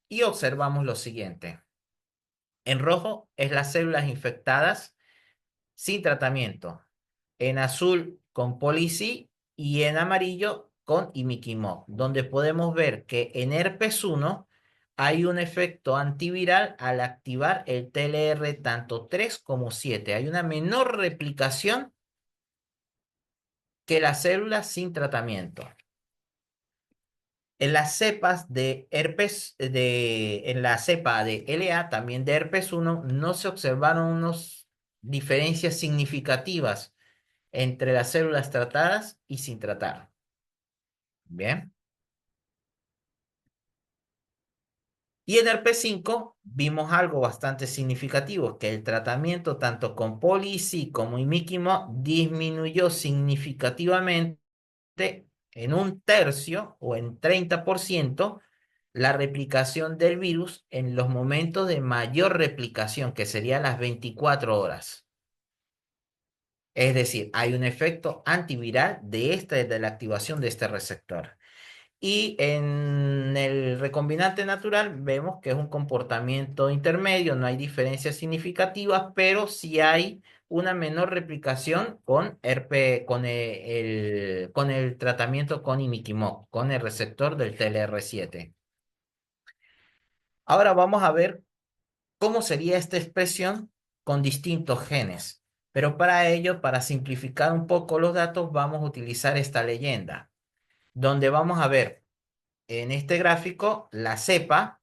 Y observamos lo siguiente. En rojo es las células infectadas sin tratamiento. En azul con Poli-C y en amarillo con imiquimod, donde podemos ver que en herpes 1 hay un efecto antiviral al activar el TLR tanto 3 como 7. Hay una menor replicación que las células sin tratamiento. En las cepas de herpes, en la cepa de LA, también de herpes 1, no se observaron unas diferencias significativas entre las células tratadas y sin tratar. Bien. Y en herpes 5 vimos algo bastante significativo, que el tratamiento tanto con Poli-C como imiquimod disminuyó significativamente en un tercio o en 30% la replicación del virus en los momentos de mayor replicación, que serían las 24 horas. Es decir, hay un efecto antiviral de la activación de este receptor. Y en el recombinante natural vemos que es un comportamiento intermedio, no hay diferencias significativas, pero sí hay una menor replicación con el tratamiento con imiquimod, con el receptor del TLR7. Ahora vamos a ver cómo sería esta expresión con distintos genes. Pero para ello, para simplificar un poco los datos, vamos a utilizar esta leyenda, donde vamos a ver en este gráfico la cepa.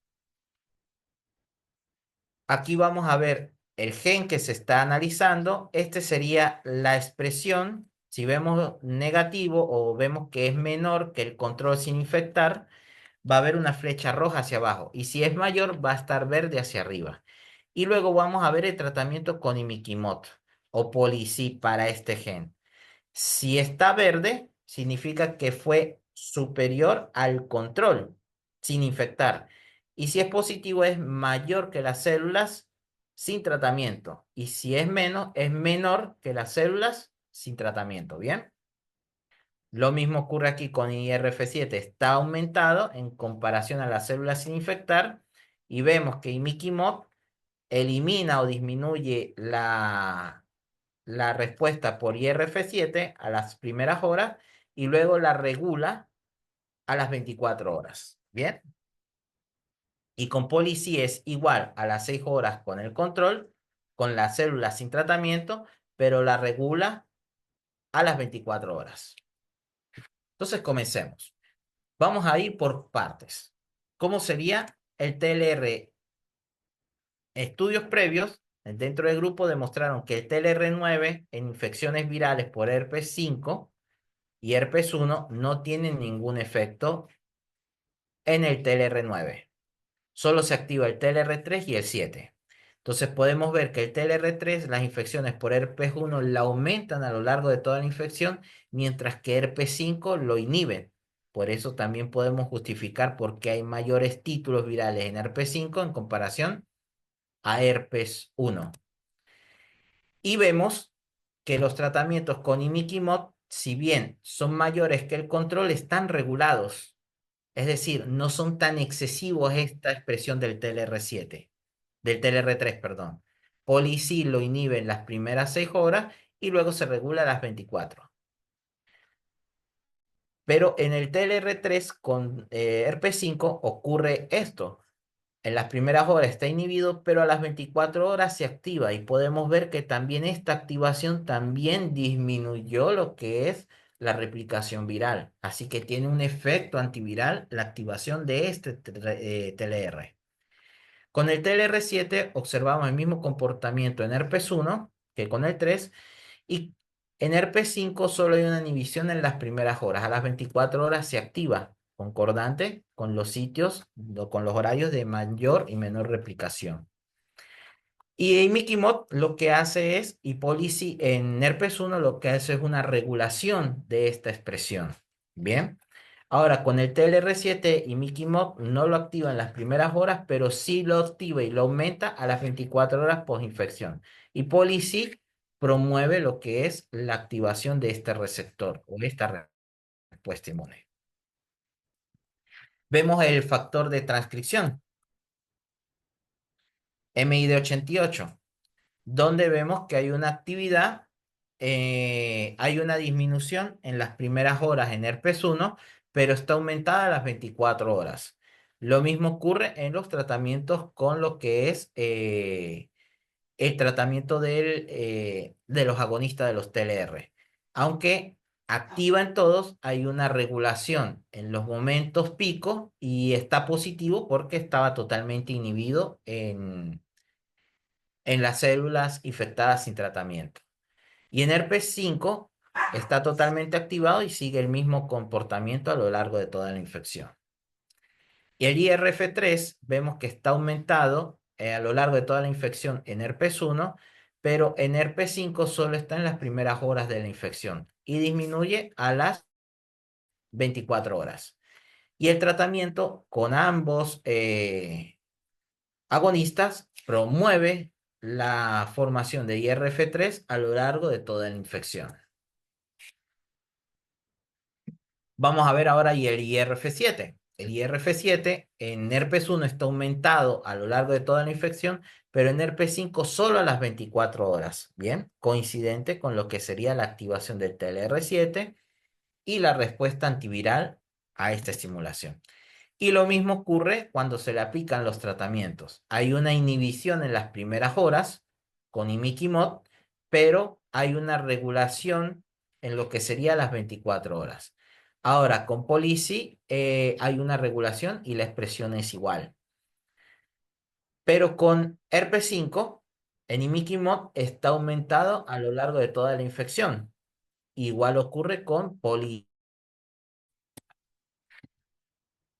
Aquí vamos a ver el gen que se está analizando. Este sería la expresión. Si vemos negativo o vemos que es menor que el control sin infectar, va a haber una flecha roja hacia abajo. Y si es mayor, va a estar verde hacia arriba. Y luego vamos a ver el tratamiento con imiquimod o Poli-C para este gen. Si está verde, significa que fue superior al control sin infectar. Y si es positivo, es mayor que las células sin tratamiento. Y si es menos, es menor que las células sin tratamiento. ¿Bien? Lo mismo ocurre aquí con IRF7, está aumentado en comparación a las células sin infectar y vemos que imiquimod elimina o disminuye la respuesta por IRF7 a las primeras horas y luego la regula a las 24 horas. ¿Bien? Y con Policy es igual a las 6 horas con el control, con la célula sin tratamiento, pero la regula a las 24 horas. Entonces comencemos. Vamos a ir por partes. ¿Cómo sería el TLR? Estudios previos dentro del grupo demostraron que el TLR9 en infecciones virales por herpes 5 y herpes 1 no tienen ningún efecto en el TLR9. Solo se activa el TLR3 y el 7. Entonces podemos ver que el TLR3, las infecciones por herpes 1 la aumentan a lo largo de toda la infección, mientras que herpes 5 lo inhiben. Por eso también podemos justificar por qué hay mayores títulos virales en herpes 5 en comparación a herpes 1. Y vemos que los tratamientos con imiquimod, si bien son mayores que el control, están regulados. Es decir, no son tan excesivos esta expresión del TLR7, del TLR3, perdón. Policy lo inhibe en las primeras 6 horas y luego se regula a las 24. Pero en el TLR3 con herpes 5 ocurre esto. En las primeras horas está inhibido, pero a las 24 horas se activa y podemos ver que también esta activación también disminuyó lo que es la replicación viral. Así que tiene un efecto antiviral la activación de este TLR. Con el TLR7 observamos el mismo comportamiento en herpes 1 que con el 3 y en herpes 5 solo hay una inhibición en las primeras horas. A las 24 horas se activa, concordante con los sitios, con los horarios de mayor y menor replicación. Y imiquimod lo que hace es, y Policy en herpes 1 lo que hace es una regulación de esta expresión. Bien. Ahora, con el TLR7, imiquimod no lo activa en las primeras horas, pero sí lo activa y lo aumenta a las 24 horas posinfección. Y Policy promueve lo que es la activación de este receptor o esta respuesta inmune. Vemos el factor de transcripción, MID88, donde vemos que hay una actividad, hay una disminución en las primeras horas en herpes 1, pero está aumentada a las 24 horas. Lo mismo ocurre en los tratamientos con lo que es el tratamiento de los agonistas de los TLR. Aunque activa en todos, hay una regulación en los momentos pico y está positivo porque estaba totalmente inhibido en las células infectadas sin tratamiento. Y en herpes 5 está totalmente activado y sigue el mismo comportamiento a lo largo de toda la infección. Y el IRF3 vemos que está aumentado a lo largo de toda la infección en herpes 1, pero en herpes 5 solo está en las primeras horas de la infección y disminuye a las 24 horas. Y el tratamiento con ambos agonistas promueve la formación de IRF3 a lo largo de toda la infección. Vamos a ver ahora y el IRF7. El IRF7 en herpes 1 está aumentado a lo largo de toda la infección, pero en herpes 5 solo a las 24 horas. Bien, coincidente con lo que sería la activación del TLR7 y la respuesta antiviral a esta estimulación. Y lo mismo ocurre cuando se le aplican los tratamientos. Hay una inhibición en las primeras horas con imiquimod, pero hay una regulación en lo que sería las 24 horas. Ahora, con Policy hay una regulación y la expresión es igual. Pero con herpes 5, en imiquimod está aumentado a lo largo de toda la infección. Igual ocurre con Policy.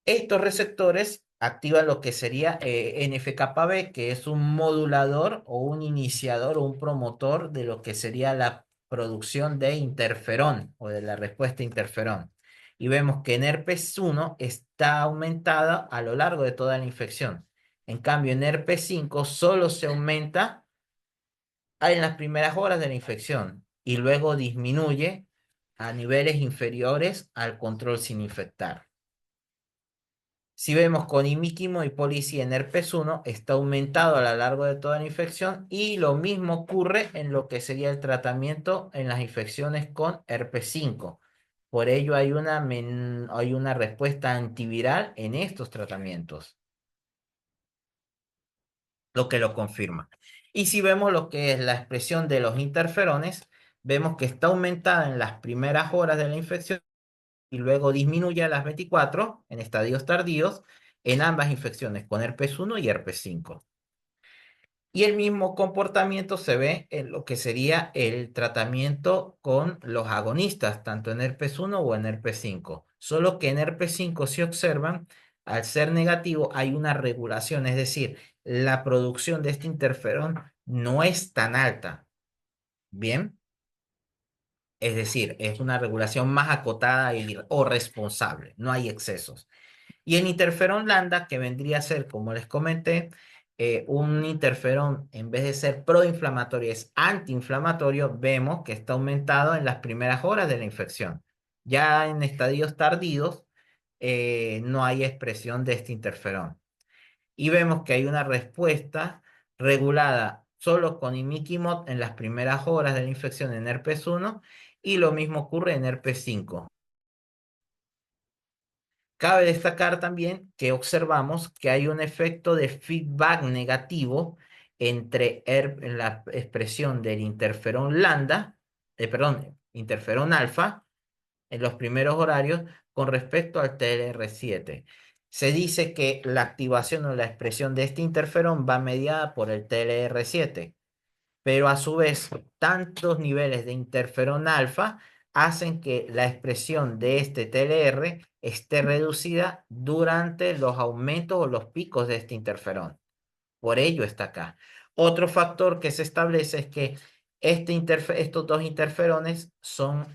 Estos receptores activan lo que sería NF-κB, que es un modulador o un iniciador o un promotor de lo que sería la producción de interferón o de la respuesta a interferón. Y vemos que en herpes 1 está aumentada a lo largo de toda la infección. En cambio, en herpes 5 solo se aumenta en las primeras horas de la infección y luego disminuye a niveles inferiores al control sin infectar. Si vemos con imiquimod y policy en herpes 1, está aumentado a lo largo de toda la infección y lo mismo ocurre en lo que sería el tratamiento en las infecciones con herpes 5. Por ello hay una respuesta antiviral en estos tratamientos, lo que lo confirma. Y si vemos lo que es la expresión de los interferones, vemos que está aumentada en las primeras horas de la infección y luego disminuye a las 24 en estadios tardíos en ambas infecciones con herpes 1 y herpes 5. Y el mismo comportamiento se ve en lo que sería el tratamiento con los agonistas, tanto en herpes 1 o en herpes 5. Solo que en herpes 5 se observan, al ser negativo, hay una regulación, es decir, la producción de este interferón no es tan alta. Bien, es decir, es una regulación más acotada o responsable, no hay excesos. Y el interferón lambda, que vendría a ser, como les comenté, un interferón, en vez de ser proinflamatorio, es antiinflamatorio, vemos que está aumentado en las primeras horas de la infección. Ya en estadios tardíos, no hay expresión de este interferón. Y vemos que hay una respuesta regulada solo con imiquimod en las primeras horas de la infección en herpes 1 y lo mismo ocurre en herpes 5. Cabe destacar también que observamos que hay un efecto de feedback negativo entre en la expresión del interferón lambda, perdón, interferón alfa en los primeros horarios con respecto al TLR7. Se dice que la activación o la expresión de este interferón va mediada por el TLR7, pero a su vez tantos niveles de interferón alfa hacen que la expresión de este TLR esté reducida durante los aumentos o los picos de este interferón. Por ello está acá. Otro factor que se establece es que estos dos interferones son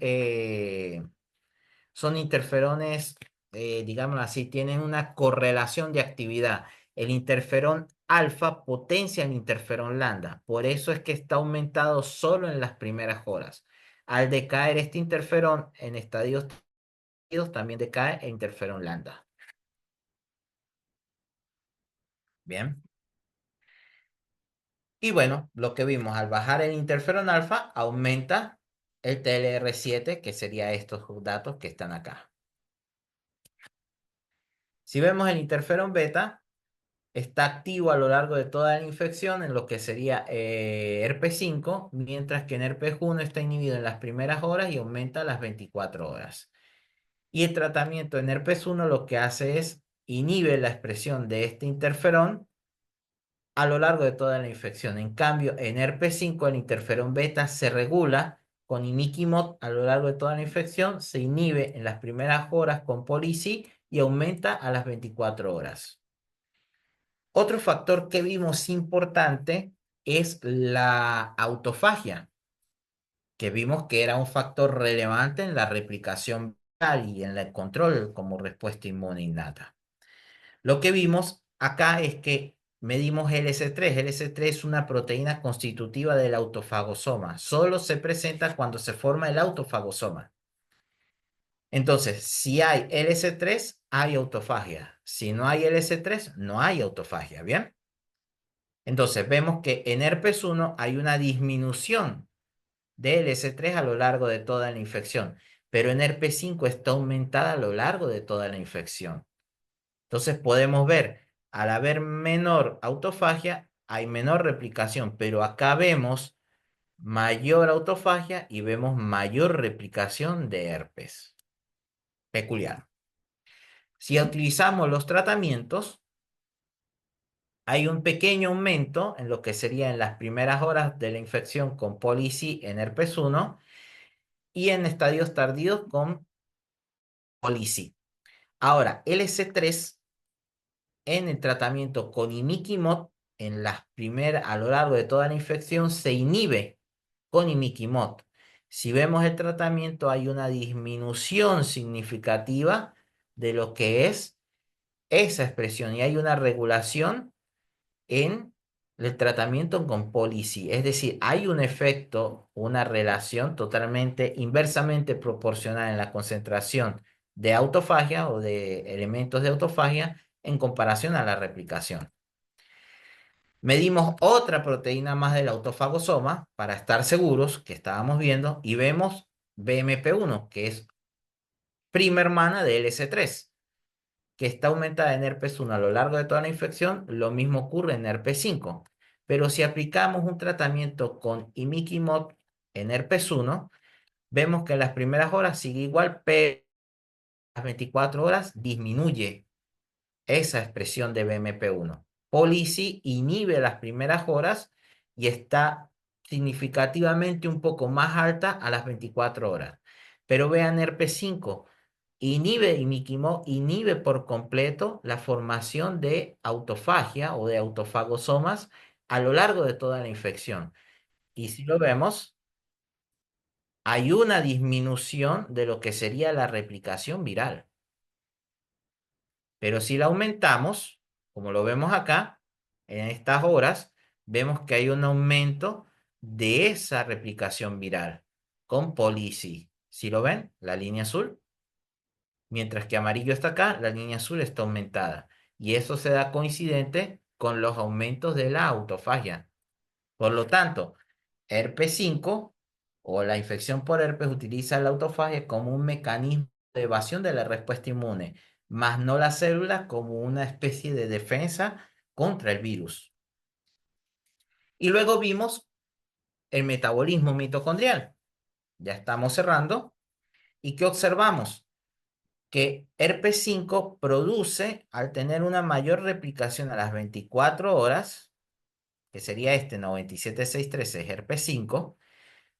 interferones, digámoslo así, tienen una correlación de actividad. El interferón alfa potencia el interferón lambda. Por eso es que está aumentado solo en las primeras horas. Al decaer este interferón en estadios tardíos, también decae el interferón lambda. Bien. Y bueno, lo que vimos, al bajar el interferón alfa, aumenta el TLR7, que sería estos datos que están acá. Si vemos el interferón beta, está activo a lo largo de toda la infección en lo que sería herpes 5, mientras que en herpes 1 está inhibido en las primeras horas y aumenta a las 24 horas. Y el tratamiento en herpes 1 lo que hace es inhibe la expresión de este interferón a lo largo de toda la infección. En cambio, en herpes 5 el interferón beta se regula con imiquimod a lo largo de toda la infección, se inhibe en las primeras horas con policy y aumenta a las 24 horas. Otro factor que vimos importante es la autofagia, que vimos que era un factor relevante en la replicación viral y en el control como respuesta inmune innata. Lo que vimos acá es que medimos LS3. LS3 es una proteína constitutiva del autofagosoma. Solo se presenta cuando se forma el autofagosoma. Entonces, si hay LS3, hay autofagia. Si no hay LS3, no hay autofagia. ¿Bien? Entonces, vemos que en herpes 1 hay una disminución de LS3 a lo largo de toda la infección, pero en herpes 5 está aumentada a lo largo de toda la infección. Entonces, podemos ver, al haber menor autofagia, hay menor replicación, pero acá vemos mayor autofagia y vemos mayor replicación de herpes. Peculiar. Si utilizamos los tratamientos, hay un pequeño aumento en lo que sería en las primeras horas de la infección con policy en herpes 1 y en estadios tardíos con policy. Ahora, LC3 en el tratamiento con imiquimod a lo largo de toda la infección se inhibe con imiquimod. Si vemos el tratamiento hay una disminución significativa de lo que es esa expresión y hay una regulación en el tratamiento con Policy. Es decir, hay un efecto, una relación totalmente inversamente proporcional en la concentración de autofagia o de elementos de autofagia en comparación a la replicación. Medimos otra proteína más del autofagosoma para estar seguros que estábamos viendo y vemos BMP1, que es prima hermana de LS3, que está aumentada en herpes 1 a lo largo de toda la infección. Lo mismo ocurre en herpes 5. Pero si aplicamos un tratamiento con imiquimod en herpes 1, vemos que en las primeras horas sigue igual, pero a las 24 horas disminuye esa expresión de BMP1. Policy inhibe las primeras horas y está significativamente un poco más alta a las 24 horas. Pero vean herpes 5, inhibe imiquimod, inhibe por completo la formación de autofagia o de autofagosomas a lo largo de toda la infección. Y si lo vemos, hay una disminución de lo que sería la replicación viral. Pero si la aumentamos, como lo vemos acá, en estas horas, vemos que hay un aumento de esa replicación viral con Policy. ¿Sí lo ven? La línea azul. Mientras que amarillo está acá, la línea azul está aumentada. Y eso se da coincidente con los aumentos de la autofagia. Por lo tanto, herpes 5 o la infección por herpes utiliza la autofagia como un mecanismo de evasión de la respuesta inmune, más no la célula como una especie de defensa contra el virus. Y luego vimos el metabolismo mitocondrial. Ya estamos cerrando. ¿Y qué observamos? Que herpes 5 produce, al tener una mayor replicación a las 24 horas, que sería este 97613 herpes 5,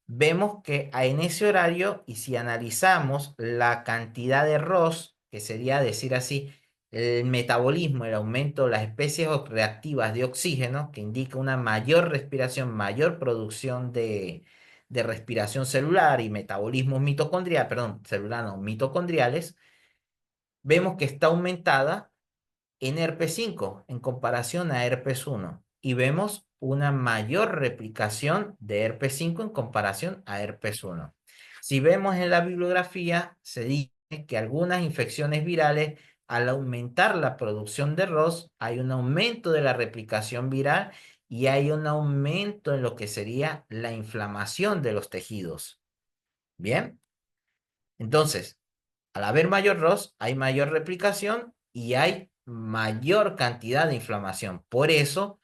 vemos que en ese horario, y si analizamos la cantidad de ROS, que sería decir así, el metabolismo, el aumento de las especies reactivas de oxígeno, que indica una mayor respiración, mayor producción de respiración celular y metabolismo mitocondrial, perdón, celular no, mitocondriales, vemos que está aumentada en herpes 5 en comparación a herpes 1 y vemos una mayor replicación de herpes 5 en comparación a herpes 1. Si vemos en la bibliografía, se dice que algunas infecciones virales, al aumentar la producción de ROS, hay un aumento de la replicación viral y hay un aumento en lo que sería la inflamación de los tejidos. Bien, entonces, al haber mayor ROS, hay mayor replicación y hay mayor cantidad de inflamación. Por eso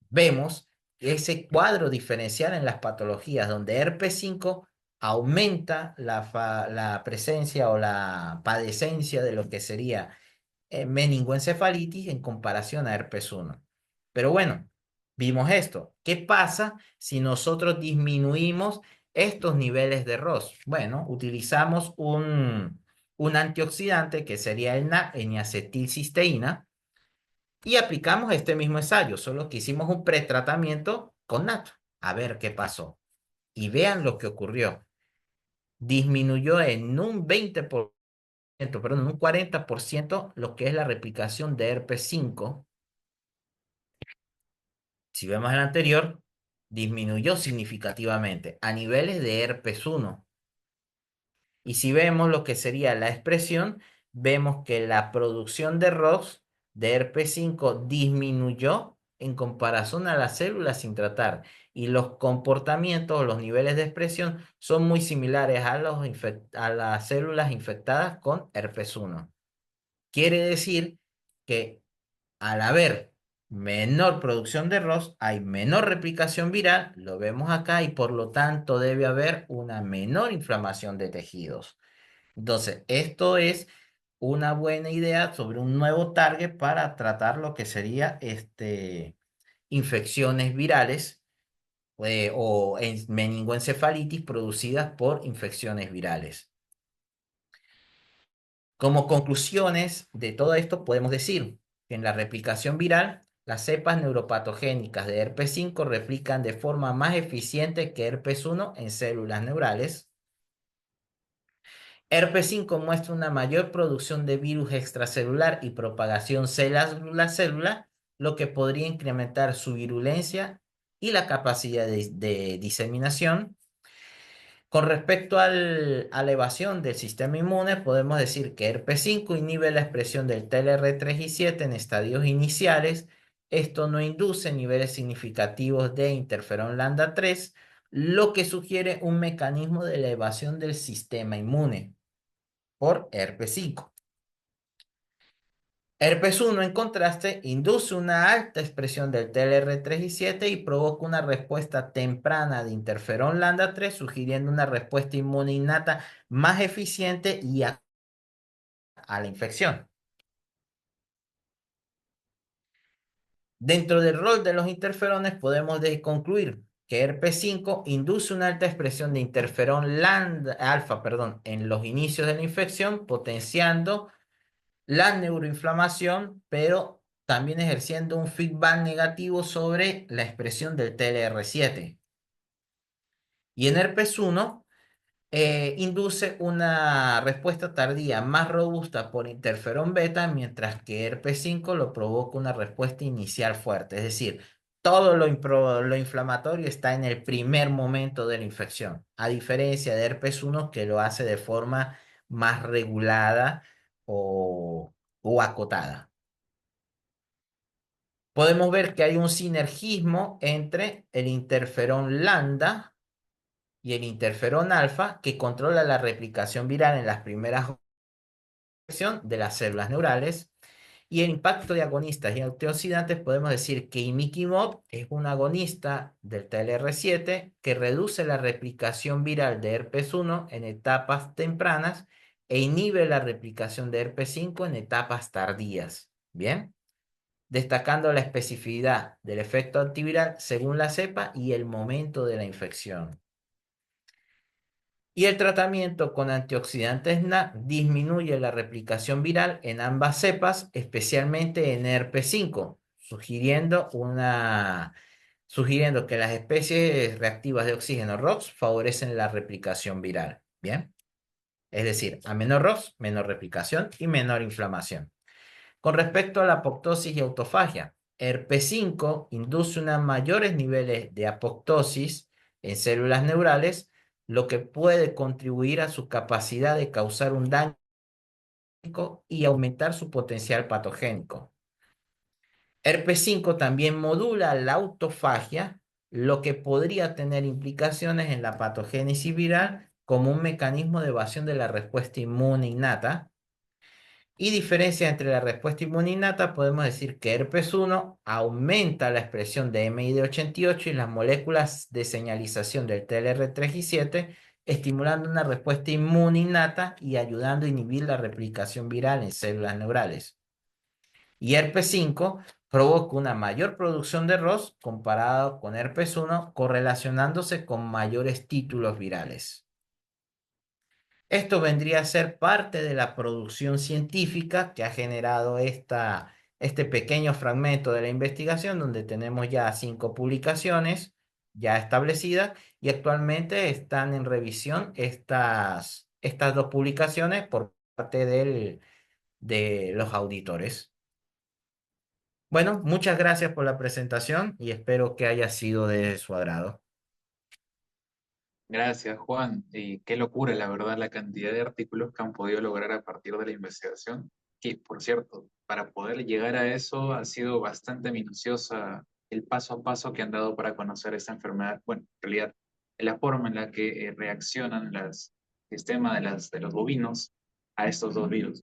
vemos ese cuadro diferencial en las patologías donde herpes 5 aumenta la presencia o la padecencia de lo que sería meningoencefalitis en comparación a herpes 1. Pero bueno, vimos esto. ¿Qué pasa si nosotros disminuimos estos niveles de ROS? Bueno, utilizamos un antioxidante que sería el NAC, N-acetilcisteína, y aplicamos este mismo ensayo, solo que hicimos un pretratamiento con NAT. A ver qué pasó. Y vean lo que ocurrió. Disminuyó en un 20%, perdón, en un 40% lo que es la replicación de herpes 5. Si vemos el anterior, disminuyó significativamente a niveles de herpes 1. Y si vemos lo que sería la expresión, vemos que la producción de ROS de herpes 5 disminuyó en comparación a las células sin tratar. Y los comportamientos o los niveles de expresión son muy similares a las células infectadas con herpes 1. Quiere decir que al haber menor producción de ROS, hay menor replicación viral, lo vemos acá, y por lo tanto debe haber una menor inflamación de tejidos. Entonces, esto es una buena idea sobre un nuevo target para tratar lo que sería infecciones virales o meningoencefalitis producidas por infecciones virales. Como conclusiones de todo esto, podemos decir que en la replicación viral, las cepas neuropatogénicas de herpes 5 replican de forma más eficiente que herpes 1 en células neurales. Herpes 5 muestra una mayor producción de virus extracelular y propagación célula a célula, lo que podría incrementar su virulencia y la capacidad de diseminación. Con respecto a la evasión del sistema inmune, podemos decir que herpes 5 inhibe la expresión del TLR3 y 7 en estadios iniciales. Esto no induce niveles significativos de interferón lambda 3, lo que sugiere un mecanismo de la evasión del sistema inmune por herpes 5. Herpes 1, en contraste, induce una alta expresión del TLR3 y 7 y provoca una respuesta temprana de interferón lambda 3, sugiriendo una respuesta inmune innata más eficiente y a la infección. Dentro del rol de los interferones, podemos concluir que herpes 5 induce una alta expresión de interferón alfa, en los inicios de la infección, potenciando la neuroinflamación, pero también ejerciendo un feedback negativo sobre la expresión del TLR7. Y en herpes 1 induce una respuesta tardía más robusta por interferón beta, mientras que herpes 5 lo provoca una respuesta inicial fuerte. Es decir, todo lo inflamatorio está en el primer momento de la infección, a diferencia de herpes 1 que lo hace de forma más regulada o acotada. Podemos ver que hay un sinergismo entre el interferón lambda y el interferón alfa que controla la replicación viral en las primeras de las células neurales. Y el impacto de agonistas y antioxidantes, podemos decir que imiquimod es un agonista del TLR7 que reduce la replicación viral de herpes 1 en etapas tempranas e inhibe la replicación de herpes 5 en etapas tardías. Bien, destacando la especificidad del efecto antiviral según la cepa y el momento de la infección. Y el tratamiento con antioxidantes NAC disminuye la replicación viral en ambas cepas, especialmente en herpes 5, sugiriendo que las especies reactivas de oxígeno ROX favorecen la replicación viral. Bien, es decir, a menor ROX, menor replicación y menor inflamación. Con respecto a la apoptosis y autofagia, herpes 5 induce unos mayores niveles de apoptosis en células neurales, lo que puede contribuir a su capacidad de causar un daño y aumentar su potencial patogénico. Herpes 5 también modula la autofagia, lo que podría tener implicaciones en la patogénesis viral como un mecanismo de evasión de la respuesta inmune innata. Y diferencia entre la respuesta inmune innata, podemos decir que herpes 1 aumenta la expresión de MID88 y las moléculas de señalización del TLR3 y 7, estimulando una respuesta inmune innata y ayudando a inhibir la replicación viral en células neurales. Y herpes 5 provoca una mayor producción de ROS comparado con herpes 1, correlacionándose con mayores títulos virales. Esto vendría a ser parte de la producción científica que ha generado este pequeño fragmento de la investigación, donde tenemos ya 5 publicaciones ya establecidas y actualmente están en revisión estas 2 publicaciones por parte de los auditores. Bueno, muchas gracias por la presentación y espero que haya sido de su agrado. Gracias, Juan. Y qué locura, la verdad, la cantidad de artículos que han podido lograr a partir de la investigación. Que, por cierto, para poder llegar a eso ha sido bastante minuciosa el paso a paso que han dado para conocer esta enfermedad. Bueno, en realidad, la forma en la que reaccionan el sistema de los bovinos a estos dos virus.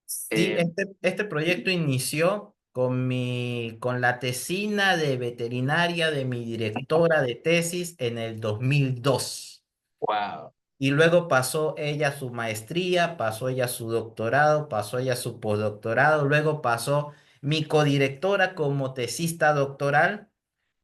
Sí, Eh, este proyecto inició con la tesina de veterinaria de mi directora de tesis en el 2002. wow. Y luego pasó ella su maestría, pasó ella su doctorado, pasó ella su postdoctorado, luego pasó mi codirectora como tesista doctoral,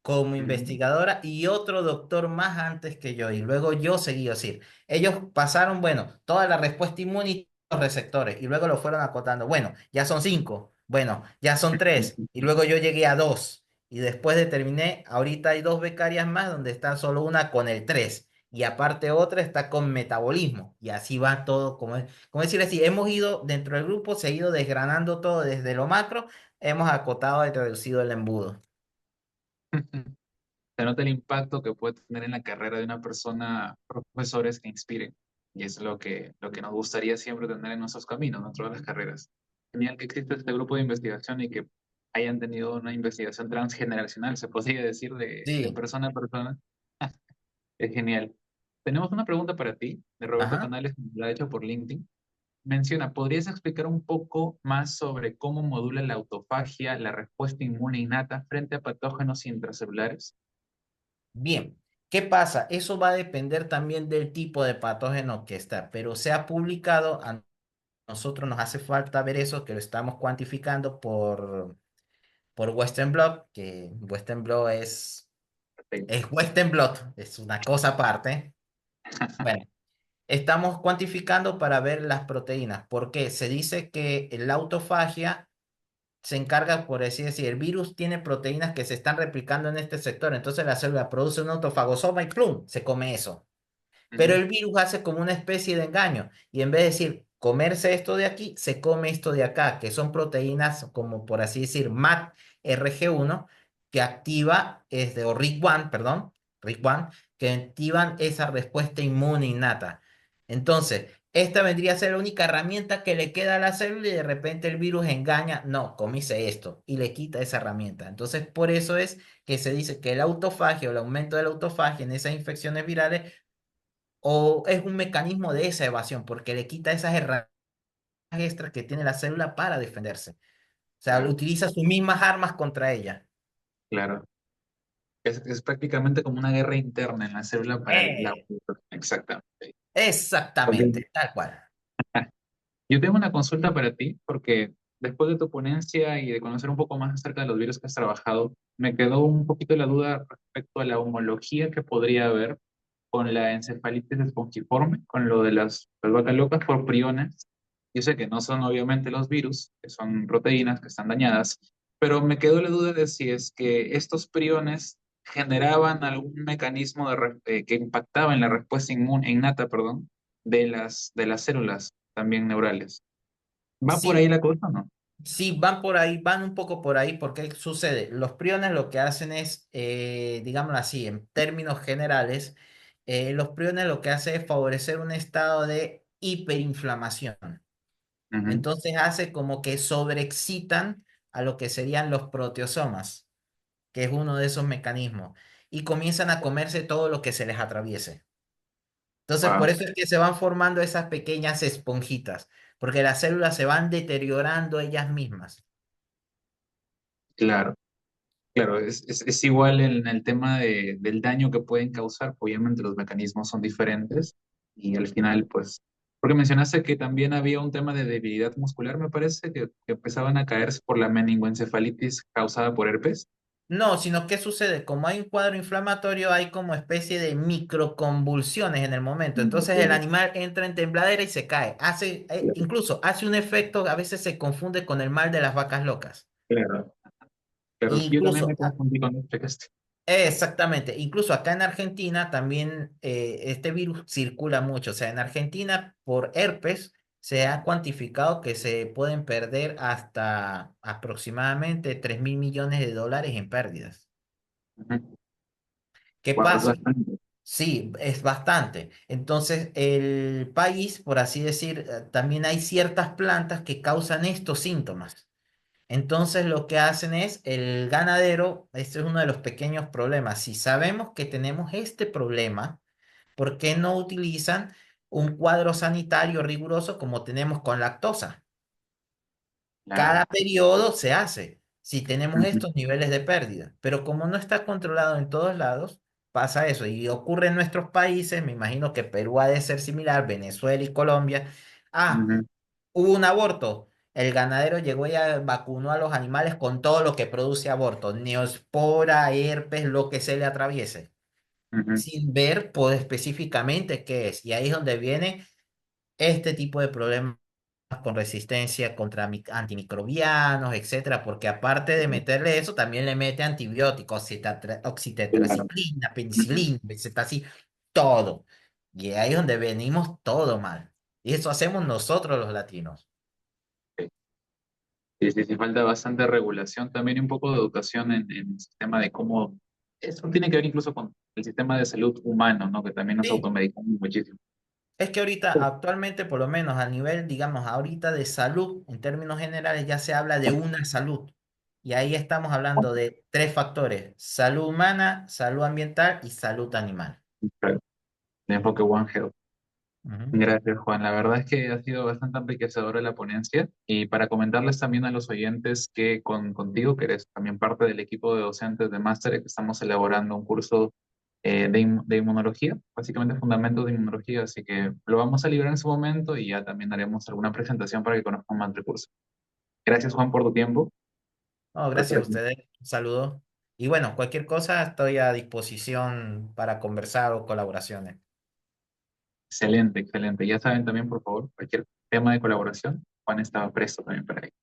como Ujú. investigadora y otro doctor más antes que yo. Y luego yo seguí así. Ellos pasaron, bueno, toda la respuesta inmune y los receptores y luego lo fueron acotando. Bueno, ya son 5, bueno, ya son 3 y luego yo llegué a 2 y después determiné, ahorita hay 2 becarias más donde está solo una con el 3 y aparte otra está con metabolismo y así va todo, como decir así, hemos ido dentro del grupo, se ha ido desgranando todo desde lo macro hemos acotado y reducido el embudo. Se nota el impacto que puede tener en la carrera de una persona profesores que inspiren. Y es lo que nos gustaría siempre tener en nuestros caminos, en todas las carreras. Genial que existe este grupo de investigación y que hayan tenido una investigación transgeneracional, se podría decir, de Sí, persona a persona. Es genial. Tenemos una pregunta para ti, de Roberto ajá. Canales, que nos la ha hecho por LinkedIn. Menciona, ¿podrías explicar un poco más sobre cómo modula la autofagia la respuesta inmune innata frente a patógenos intracelulares? Bien, ¿qué pasa? Eso va a depender también del tipo de patógeno que está, pero se ha publicado, a nosotros nos hace falta ver eso, que lo estamos cuantificando por Western Blot, que Western Blot Perfecto. es Western Blot, es una cosa aparte. Bueno, estamos cuantificando para ver las proteínas, porque se dice que la autofagia se encarga, por así decir, el virus tiene proteínas que se están replicando en este sector, entonces la célula produce un autofagosoma y ¡plum! Se come eso. Pero Ujú. el virus hace como una especie de engaño y en vez de decir comerse esto de aquí, se come esto de acá, que son proteínas como por así decir MAC-RG1 que activa, o RIG-1, perdón, RIG-1, que activan esa respuesta inmune innata. Entonces, esta vendría a ser la única herramienta que le queda a la célula y de repente el virus engaña, no, comiste esto y le quita esa herramienta. Entonces, por eso es que se dice que el autofagia o el aumento de la autofagia en esas infecciones virales o es un mecanismo de esa evasión, porque le quita esas herramientas extras que tiene la célula para defenderse. O sea, Claro, utiliza sus mismas armas contra ella. claro. Es prácticamente como una guerra interna en la célula para la... Eh, Exactamente. Ok. exactamente, tal cual. Yo tengo una consulta para ti, porque después de tu ponencia y de conocer un poco más acerca de los virus que has trabajado, me quedó un poquito la duda respecto a la homología que podría haber con la encefalitis espongiforme, con lo de las vacas locas por priones. Yo sé que no son obviamente los virus, que son proteínas que están dañadas, pero me quedó la duda de si es que estos priones generaban algún mecanismo que impactaba en la respuesta inmune, innata, perdón, de las células también neurales. ¿Va por ahí Sí, la cosa o no? sí, van por ahí, van un poco por ahí, porque ¿qué sucede? Los priones lo que hacen es, digámoslo así, en términos generales, los priones lo que hacen es favorecer un estado de hiperinflamación. Ujú. Entonces hace como que sobreexcitan a lo que serían los proteosomas, que es uno de esos mecanismos, y comienzan a comerse todo lo que se les atraviese. Entonces, por Wow, eso es que se van formando esas pequeñas esponjitas, porque las células se van deteriorando ellas mismas. claro. Claro, es igual en el tema del daño que pueden causar. Obviamente los mecanismos son diferentes y al final, pues, porque mencionaste que también había un tema de debilidad muscular, me parece, que empezaban a caerse por la meningoencefalitis causada por herpes. No, sino ¿qué sucede? Como hay un cuadro inflamatorio, hay como especie de microconvulsiones en el momento. Entonces el Ok, animal entra en tembladera y se cae. Hace, incluso hace un efecto, a veces se confunde con el mal de las vacas locas. claro, claro. Yo también me Incluso, confundí con este. exactamente, incluso acá en Argentina también este virus circula mucho. O sea, en Argentina por herpes se ha cuantificado que se pueden perder hasta aproximadamente 3.000 millones de dólares en pérdidas. ¿Qué Wow, es pasa? bastante. Sí, es bastante. Entonces, el país, por así decir, también hay ciertas plantas que causan estos síntomas. Entonces, lo que hacen es, el ganadero, este es uno de los pequeños problemas. Si sabemos que tenemos este problema, ¿por qué no utilizan un cuadro sanitario riguroso como tenemos con lactosa? Cada Claro. periodo se hace si tenemos Ujú, estos niveles de pérdida, pero como no está controlado en todos lados, pasa eso y ocurre en nuestros países, me imagino que Perú ha de ser similar, Venezuela y Colombia. Ah, ujú, hubo un aborto, el ganadero llegó y vacunó a los animales con todo lo que produce aborto, neospora, herpes, lo que se le atraviese, ujú. sin ver pues, específicamente qué es. Y ahí es donde viene este tipo de problemas con resistencia contra antimicrobianos, etcétera, porque aparte de meterle eso, también le mete antibióticos, Claro. oxitetraciclina, Ujú. penicilina, así, todo. Y ahí es donde venimos todo mal. Y eso hacemos nosotros los latinos. Sí, Sí, sí, sí, falta bastante regulación también y un poco de educación en el sistema de cómo... Eso tiene que ver incluso con el sistema de salud humano, ¿no? Que también nos Sí, automedicamos muchísimo. es que ahorita, actualmente, por lo menos a nivel, digamos, ahorita de salud, en términos generales, ya se habla de una salud. Y ahí estamos hablando de tres factores: salud humana, salud ambiental y salud animal. Claro, de enfoque One Health. Ujú. Gracias, Juan. La verdad es que ha sido bastante enriquecedora la ponencia y para comentarles también a los oyentes que contigo, que eres también parte del equipo de docentes de máster, que estamos elaborando un curso de inmunología, básicamente fundamentos de inmunología, así que lo vamos a librar en su momento y ya también haremos alguna presentación para que conozcan más del curso. Gracias, Juan, por tu tiempo. No, Por estar gracias a aquí. ustedes. Un saludo. Y bueno, cualquier cosa estoy a disposición para conversar o colaboraciones. Excelente, excelente. Ya saben también, por favor, cualquier tema de colaboración, Juan estaba presto también para ello.